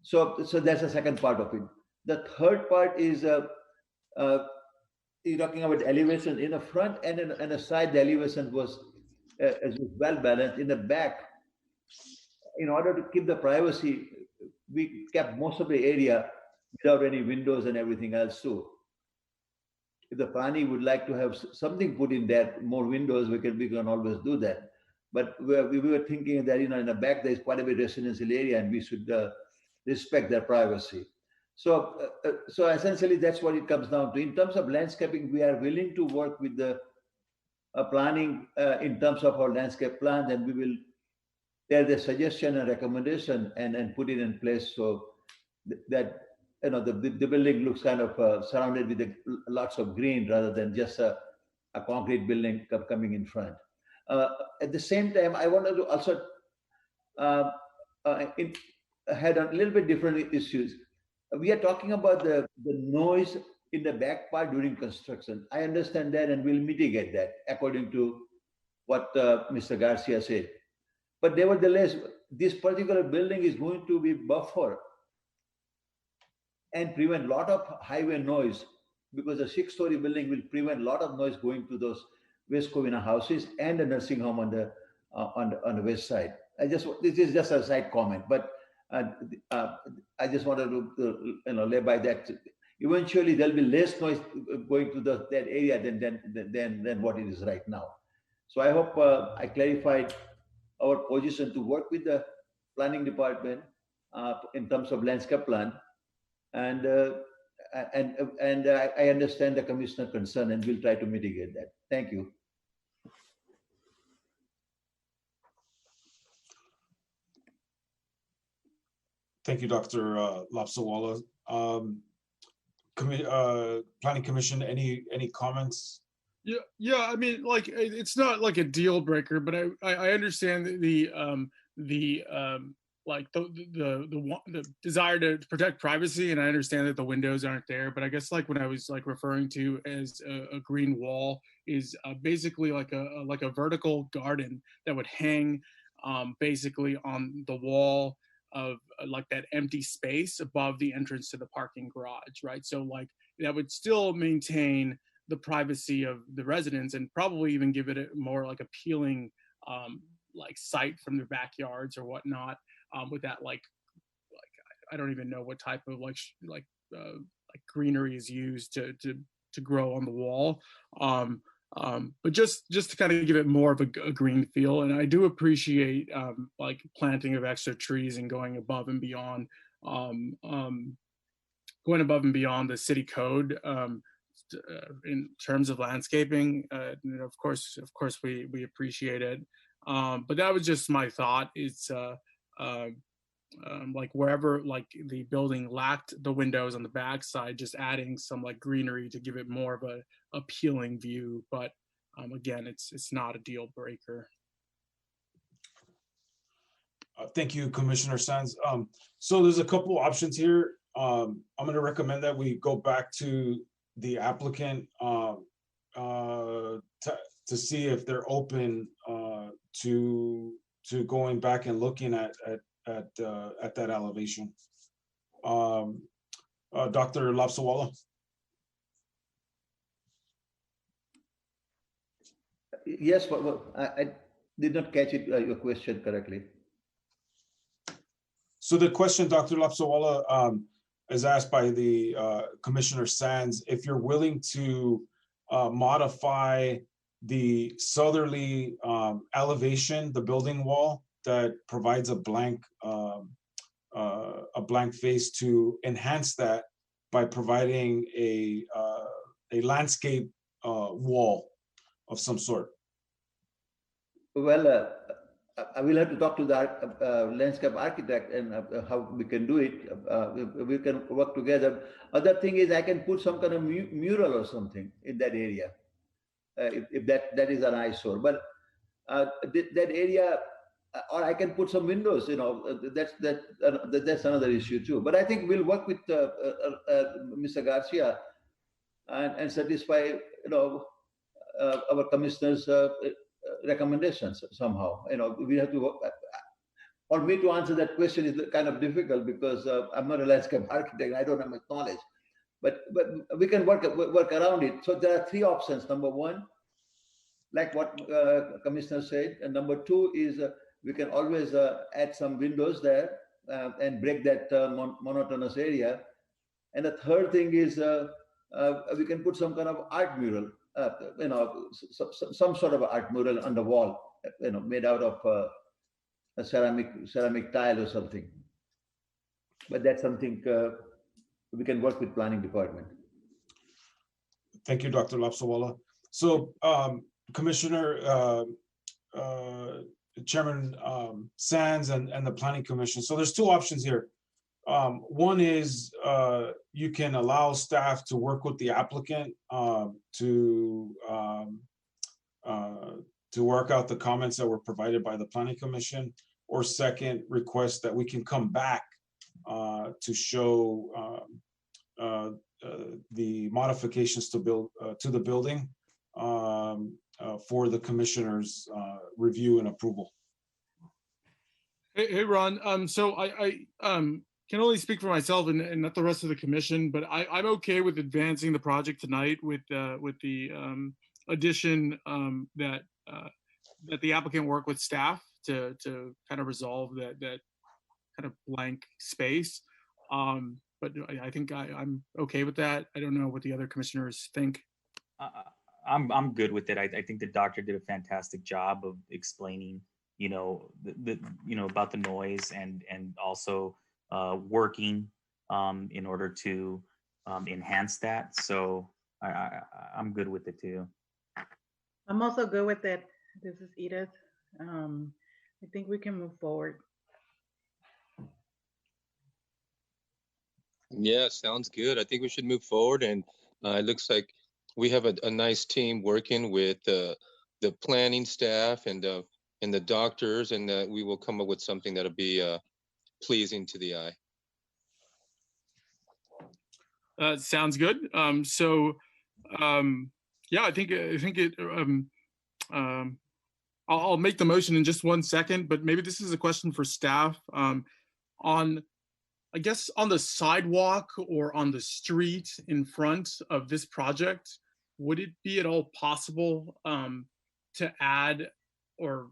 Speaker 9: So that's the second part of it. The third part is you're talking about elevation in the front and in the side. The elevation was well balanced. In the back, in order to keep the privacy, we kept most of the area without any windows and everything else too. If the planning would like to have something put in there, more windows, we can always do that. But we were thinking that in the back there is quite a bit of residential area, and we should respect their privacy. So essentially that's what it comes down to. In terms of landscaping, we are willing to work with the planning in terms of our landscape plan, and we will take the suggestion and recommendation and put it in place so that the building looks kind of surrounded with lots of green rather than just a concrete building coming in front. At the same time, I wanted to also had a little bit different issues. We are talking about the noise in the back part during construction. I understand that, and we'll mitigate that according to what Mr. Garcia said. But nevertheless, this particular building is going to be buffer and prevent a lot of highway noise, because a 6-story building will prevent a lot of noise going to those West Covina houses and the nursing home on the west side. This is just a side comment, but I just wanted to lay by that. Eventually, there'll be less noise going to that area than what it is right now. So I hope I clarified our position to work with the planning department in terms of landscape plan, and I understand the commissioner concern, and we'll try to mitigate that. Thank you.
Speaker 8: Thank you, Dr. Lapsawala. Planning Commission, any comments?
Speaker 3: Yeah. I mean, like, it's not like a deal breaker, but I understand the desire to protect privacy, and I understand that the windows aren't there. But I guess, like, when I was like referring to as a green wall is basically like a vertical garden that would hang basically on the wall of like that empty space above the entrance to the parking garage, right? So like that would still maintain the privacy of the residents and probably even give it a more like appealing like sight from their backyards or whatnot, with that like I don't even know what type of like greenery is used to grow on the wall. But just to kind of give it more of a green feel. And I do appreciate like planting of extra trees and going above and beyond the city code in terms of landscaping. Of course, we appreciate it. But that was just my thought. It's like wherever like the building lacked the windows on the backside, just adding some like greenery to give it more of a appealing view. But again, it's not a deal breaker.
Speaker 8: Thank you, Commissioner Sands. So there's a couple options here. I'm going to recommend that we go back to the applicant to see if they're open to going back and looking at that elevation. Dr. Lapsawala.
Speaker 9: Yes, but I did not catch it, your question correctly.
Speaker 8: So the question, Dr. Lapsawala, is asked by the Commissioner Sands, if you're willing to modify the southerly elevation, the building wall that provides a blank face, to enhance that by providing a landscape wall of some sort.
Speaker 9: Well, I will have to talk to the landscape architect and how we can do it. We can work together. Other thing is I can put some kind of mural or something in that area, if that is an eyesore. But that area, or I can put some windows. That's another issue too. But I think we'll work with Mr. Garcia and satisfy our commissioner's recommendations somehow. We have to work. For me to answer that question is kind of difficult because I'm not a landscape architect. I don't have much knowledge, but we can work around it. So there are three options. Number one, like what Commissioner said, and number two is we can always add some windows there and break that monotonous area. And the third thing is we can put some kind of art mural. Some sort of art mural on the wall, made out of a ceramic tile or something. But that's something we can work with planning department.
Speaker 8: Thank you, Dr. Lapsawala. So, Commissioner, Chairman Sands and the Planning Commission. So there's two options here. One is you can allow staff to work with the applicant to work out the comments that were provided by the Planning Commission, or second, request that we can come back to show the modifications to the building for the commissioner's review and approval.
Speaker 3: Hey Ron. So I can only speak for myself and not the rest of the commission, but I'm okay with advancing the project tonight with the addition that the applicant work with staff to kind of resolve that kind of blank space. But I think I'm okay with that. I don't know what the other commissioners think.
Speaker 2: I'm good with it. I think the doctor did a fantastic job of explaining, about the noise and also working in order to enhance that. So I'm good with it too.
Speaker 13: I'm also good with it. This is Edith. I think we can move forward.
Speaker 14: Yeah, sounds good. I think we should move forward, and it looks like we have a nice team working with the planning staff and the doctors, and we will come up with something that'll be pleasing to the eye.
Speaker 3: Sounds good. Yeah, I think it. I'll make the motion in just 1 second, but maybe this is a question for staff. I guess on the sidewalk or on the street in front of this project, would it be at all possible to add, or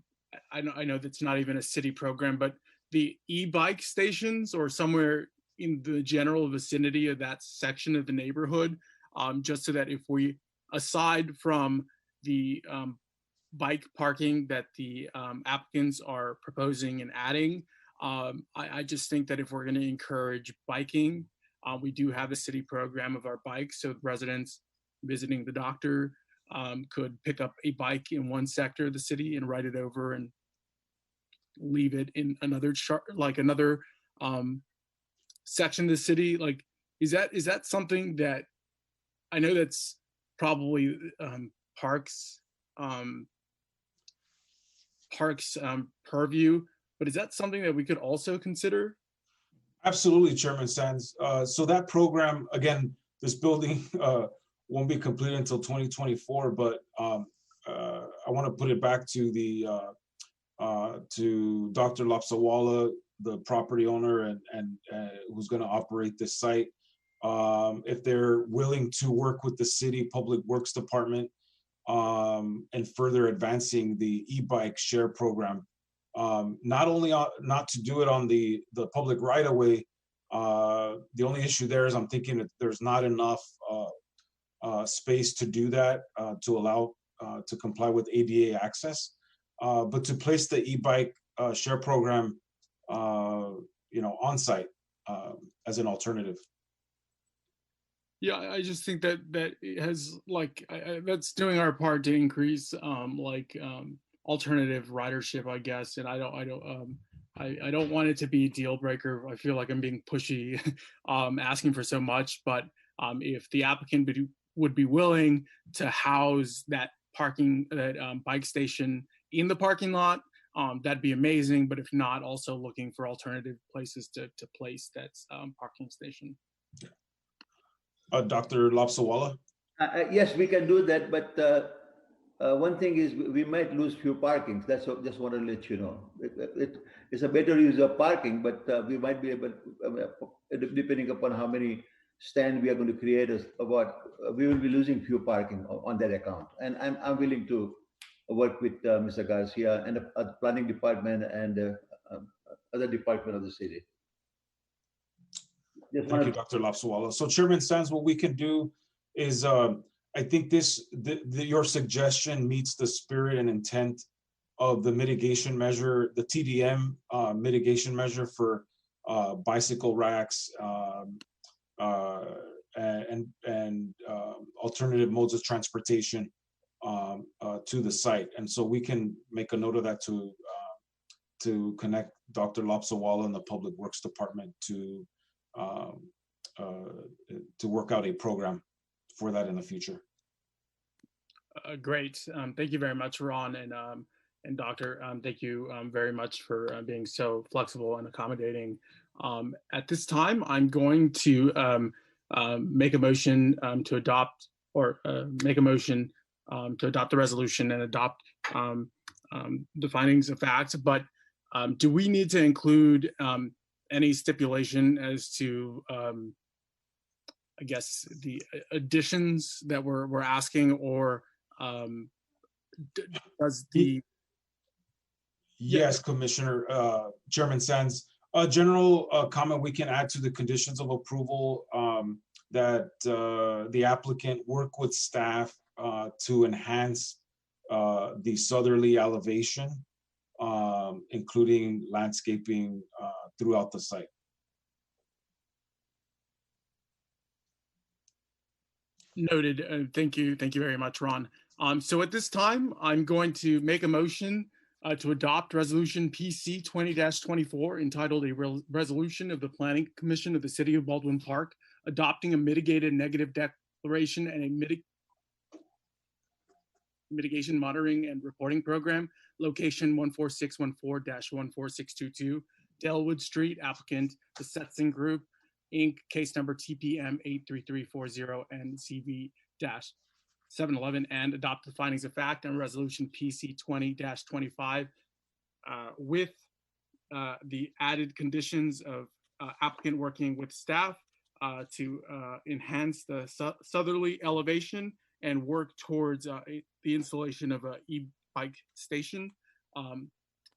Speaker 3: I know that's not even a city program, but the e-bike stations or somewhere in the general vicinity of that section of the neighborhood, just so that if we, aside from the bike parking that the applicants are proposing and adding. I just think that if we're going to encourage biking, we do have a city program of our bikes, so residents visiting the doctor could pick up a bike in one sector of the city and ride it over and leave it in another another section of the city. Like, is that something that, I know that's probably parks purview, but is that something that we could also consider?
Speaker 8: Absolutely, Chairman Sands. So that program, again, this building won't be completed until 2024, but I want to put it back to to Dr. Lapsawala, the property owner and who's going to operate this site. If they're willing to work with the city public works department and further advancing the e-bike share program, not to do it on the public right of way. The only issue there is I'm thinking that there's not enough space to do that, to allow to comply with ADA access, but to place the e-bike share program, on site as an alternative.
Speaker 3: Yeah, I just think that it has that's doing our part to increase alternative ridership, I guess. And I don't want it to be a deal breaker. I feel like I'm being pushy, asking for so much. But if the applicant would be willing to house that bike station in the parking lot, that'd be amazing. But if not, also looking for alternative places to place that parking station.
Speaker 8: Dr. Lapsawala?
Speaker 9: Yes, we can do that, but one thing is we might lose few parkings. That's what, just want to let you know. It's a better use of parking, but we might be able, depending upon how many stands we are going to create, we will be losing few parking on that account. And I'm willing to work with Mr. Garcia and the planning department and other department of the city.
Speaker 8: Thank you, Dr. Lapsawala. So Chairman Sands, what we can do is, I think your suggestion meets the spirit and intent of the mitigation measure, the TDM mitigation measure for bicycle racks and alternative modes of transportation to the site. And so we can make a note of that to connect Dr. Lapsawala and the Public Works Department to work out a program for that in the future.
Speaker 3: Great. Thank you very much, Ron and Doctor. Thank you very much for being so flexible and accommodating. At this time, I'm going to make a motion to adopt the resolution and adopt the findings of fact. But do we need to include any stipulation as to, I guess, the additions that we're asking, or does the...
Speaker 8: Yes, Commissioner, Chairman Sands. A general comment we can add to the conditions of approval that the applicant work with staff to enhance the southerly elevation, including landscaping throughout the site.
Speaker 3: Noted. Thank you very much, Ron. So at this time, I'm going to make a motion to adopt Resolution PC 20-24, entitled a resolution of the Planning Commission of the City of Baldwin Park, adopting a mitigated negative declaration and a mitigation monitoring and reporting program, location 14614-14622, Delwood Street, applicant the Setson Group, Inc., case number TPM 83340 and CV-711, and adopt the findings of fact on resolution PC 20-25 with the added conditions of applicant working with staff to enhance the southerly elevation and work towards the installation of an e-bike station,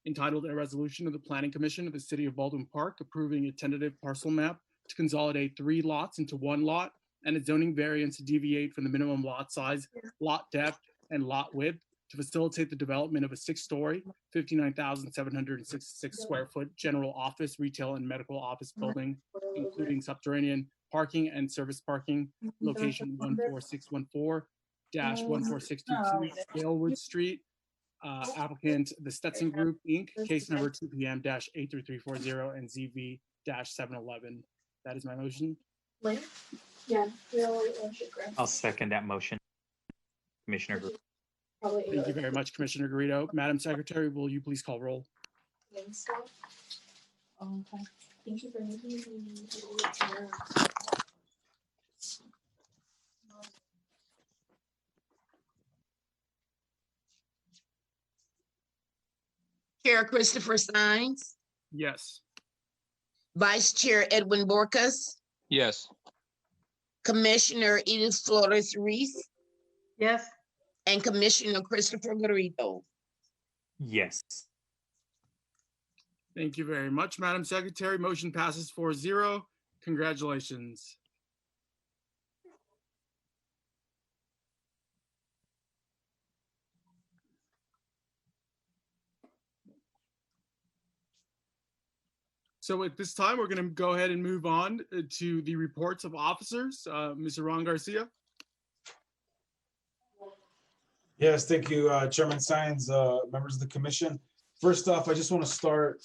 Speaker 3: entitled a resolution of the Planning Commission of the City of Baldwin Park approving a tentative parcel map to consolidate 3 lots into 1 lot, and a zoning variance to deviate from the minimum lot size, lot depth, and lot width to facilitate the development of a 6-story, 59,766 square foot general office, retail, and medical office building, including subterranean parking and service parking, location 14614-14622 Galewood Street. Applicant, the Stetson Group, Inc., case number 2PM-83340 and ZV-711. That is my motion.
Speaker 2: I'll second that motion. Commissioner Garrido.
Speaker 3: Thank you very much, Commissioner Garrido. Madam Secretary, will you please call roll?
Speaker 15: Thank you for making me.
Speaker 4: Chair Christopher Sines,
Speaker 3: Yes.
Speaker 4: Vice Chair Edwin Borcas,
Speaker 14: Yes.
Speaker 4: Commissioner Edith Flores Reese,
Speaker 13: Yes.
Speaker 4: and Commissioner Christopher Garrido.
Speaker 2: Yes.
Speaker 3: Thank you very much, Madam Secretary. Motion passes 4-0. Congratulations. So at this time, we're going to go ahead and move on to the reports of officers. Mr. Ron Garcia.
Speaker 8: Yes, thank you, Chairman Sines, members of the commission. First off, I just want to start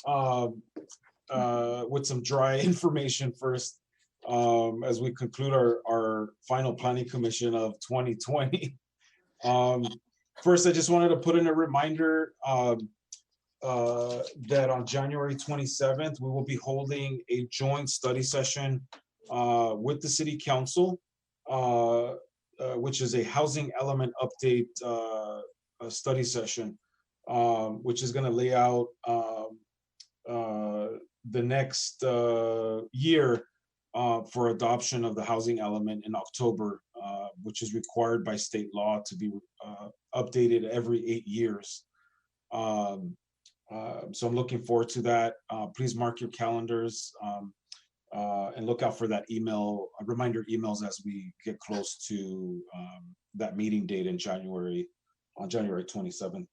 Speaker 8: with some dry information first as we conclude our final planning commission of 2020. First, I just wanted to put in a reminder that on January 27th, we will be holding a joint study session with the City Council, which is a housing element update study session, which is going to lay out the next year for adoption of the housing element in October, which is required by state law to be updated every 8 years. So I'm looking forward to that. Please mark your calendars and look out for that email, reminder emails as we get close to that meeting date in January, on January 27th.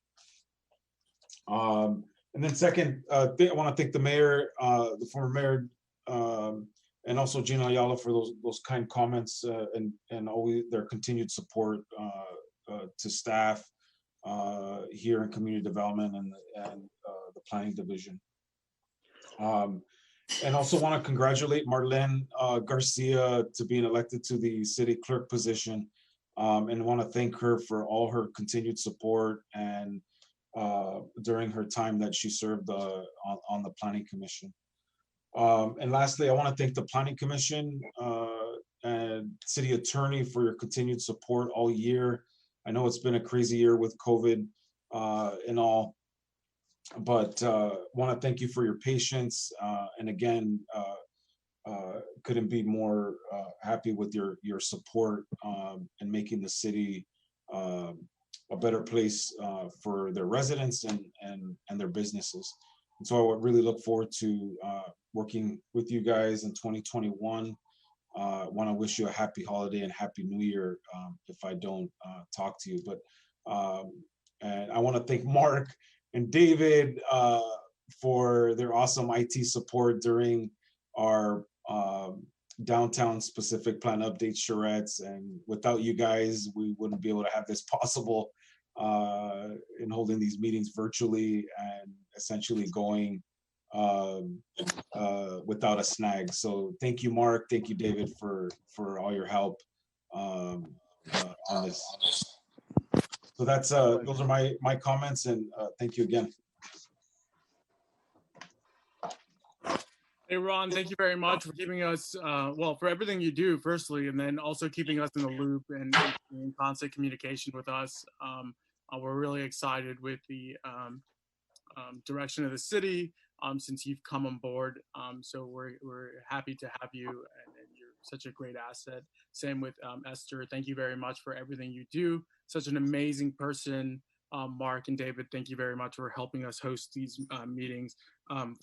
Speaker 8: And then second, I want to thank the mayor, the former mayor, and also Gina Ayala for those kind comments and always their continued support to staff here in community development and the planning division. And also want to congratulate Marlene Garcia to being elected to the city clerk position, and want to thank her for all her continued support and during her time that she served on the planning commission. And lastly, I want to thank the planning commission and city attorney for your continued support all year. I know it's been a crazy year with COVID and all, but want to thank you for your patience. And again, couldn't be more happy with your support and making the city a better place for their residents and their businesses. And so I would really look forward to working with you guys in 2021. Want to wish you a happy holiday and happy new year if I don't talk to you. But and I want to thank Mark and David for their awesome IT support during our downtown specific plan update charrettes. And without you guys, we wouldn't be able to have this possible in holding these meetings virtually and essentially going without a snag. So thank you, Mark. Thank you, David, for all your help on this. So that's those are my comments, and thank you again.
Speaker 3: Hey, Ron, thank you very much for giving us, well, for everything you do, firstly, and then also keeping us in the loop and in constant communication with us. We're really excited with the direction of the city since you've come on board. So we're happy to have you, and you're such a great asset. Same with Esther. Thank you very much for everything you do. Such an amazing person. Mark and David, thank you very much for helping us host these meetings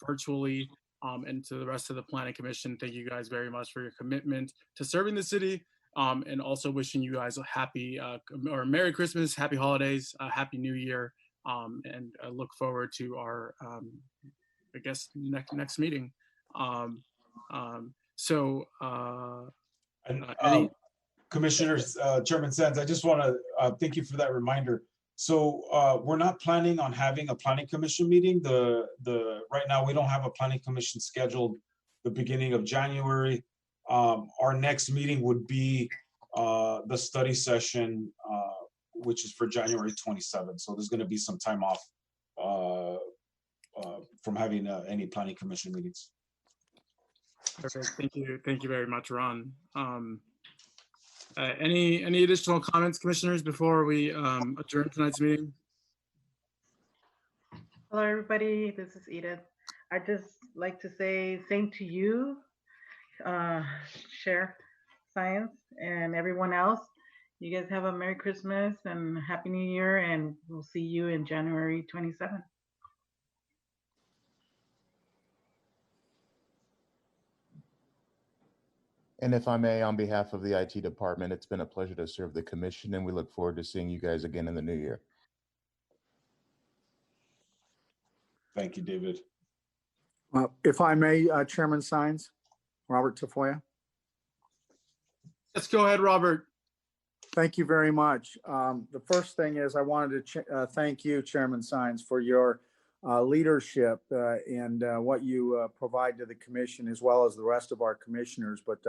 Speaker 3: virtually. And to the rest of the Planning Commission, thank you guys very much for your commitment to serving the city and also wishing you guys a happy or Merry Christmas, Happy Holidays, Happy New Year, and I look forward to our, I guess, next meeting.
Speaker 8: Commissioners, Chairman Sands, I just want to thank you for that reminder. So we're not planning on having a planning commission meeting. Right now we don't have a planning commission scheduled the beginning of January. Our next meeting would be the study session, which is for January 27th. So there's going to be some time off from having any planning commission meetings.
Speaker 3: Perfect. Thank you very much, Ron. Any additional comments, commissioners, before we adjourn tonight's meeting?
Speaker 13: Hello, everybody. This is Edith. I'd just like to say same to you, Chair Science, and everyone else. You guys have a Merry Christmas and Happy New Year, and we'll see you in January 27th.
Speaker 16: And if I may, on behalf of the IT department, it's been a pleasure to serve the commission, and we look forward to seeing you guys again in the new year.
Speaker 8: Thank you, David.
Speaker 1: If I may, Chairman Sines, Robert Tafoya.
Speaker 3: Let's go ahead, Robert.
Speaker 1: Thank you very much. The first thing is I wanted to thank you, Chairman Sines, for your leadership and what you provide to the commission, as well as the rest of our commissioners. But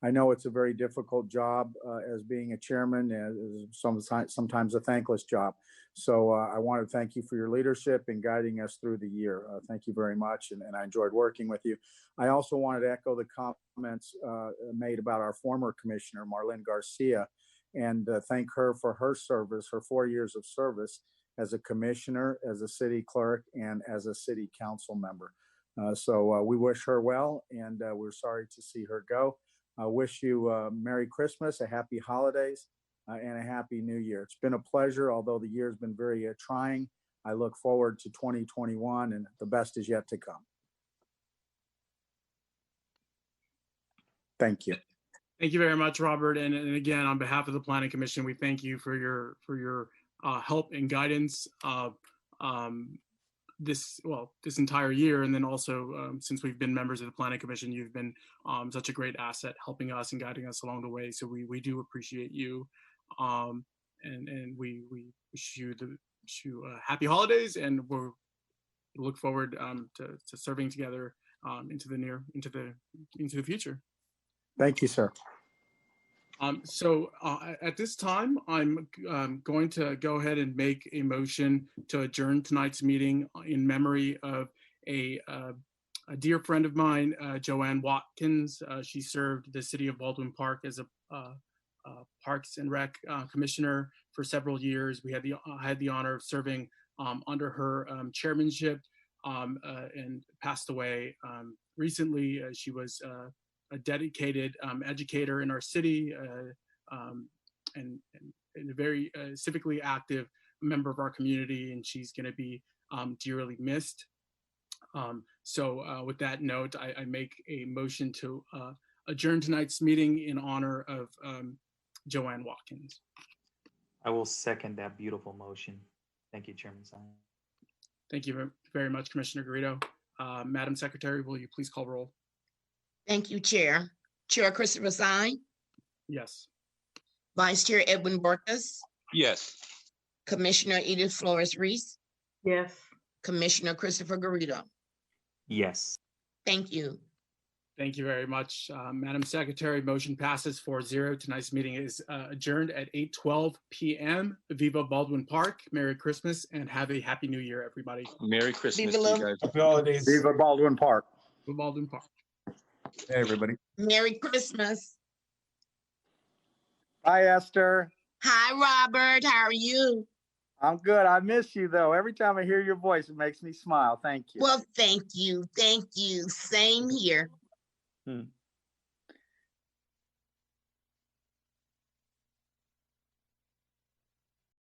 Speaker 1: I know it's a very difficult job as being a chairman, sometimes a thankless job. So I want to thank you for your leadership and guiding us through the year. Thank you very much, and I enjoyed working with you. I also wanted to echo the comments made about our former commissioner, Marlene Garcia, and thank her for her service, her 4 years of service as a commissioner, as a city clerk, and as a city council member. So we wish her well, and we're sorry to see her go. I wish you a Merry Christmas, a Happy Holidays, and a Happy New Year. It's been a pleasure, although the year's been very trying. I look forward to 2021, and the best is yet to come. Thank you.
Speaker 3: Thank you very much, Robert. And again, on behalf of the Planning Commission, we thank you for your help and guidance this entire year, and then also since we've been members of the Planning Commission, you've been such a great asset helping us and guiding us along the way. So we do appreciate you, and we wish you happy holidays, and we'll look forward to serving together into the future.
Speaker 1: Thank you, sir.
Speaker 3: So at this time, I'm going to go ahead and make a motion to adjourn tonight's meeting in memory of a dear friend of mine, Joanne Watkins. She served the city of Baldwin Park as a Parks and Rec commissioner for several years. I had the honor of serving under her chairmanship, and passed away recently. She was a dedicated educator in our city, and a very civically active member of our community, and she's going to be dearly missed. So with that note, I make a motion to adjourn tonight's meeting in honor of Joanne Watkins.
Speaker 2: I will second that beautiful motion. Thank you, Chairman Simon.
Speaker 3: Thank you very much, Commissioner Garrido. Madam Secretary, will you please call roll?
Speaker 4: Thank you, Chair. Chair Christopher Sine,
Speaker 3: Yes.
Speaker 4: Vice Chair Edwin Borkus,
Speaker 14: Yes.
Speaker 4: Commissioner Edith Flores Reese,
Speaker 13: Yes.
Speaker 4: Commissioner Christopher Garrido.
Speaker 2: Yes.
Speaker 4: Thank you.
Speaker 3: Thank you very much, Madam Secretary. Motion passes 4-0. Tonight's meeting is adjourned at 8:12 p.m. Viva Baldwin Park. Merry Christmas and have a Happy New Year, everybody.
Speaker 14: Merry Christmas
Speaker 4: Viva
Speaker 14: to you
Speaker 4: la-
Speaker 14: guys.
Speaker 8: Happy holidays.
Speaker 1: Viva Baldwin Park.
Speaker 3: Viva Baldwin Park.
Speaker 1: Hey, everybody.
Speaker 4: Merry Christmas.
Speaker 1: Hi, Esther.
Speaker 4: Hi, Robert. How are you?
Speaker 1: I'm good. I miss you, though. Every time I hear your voice, it makes me smile. Thank you.
Speaker 4: Well, thank you. Thank you. Same here.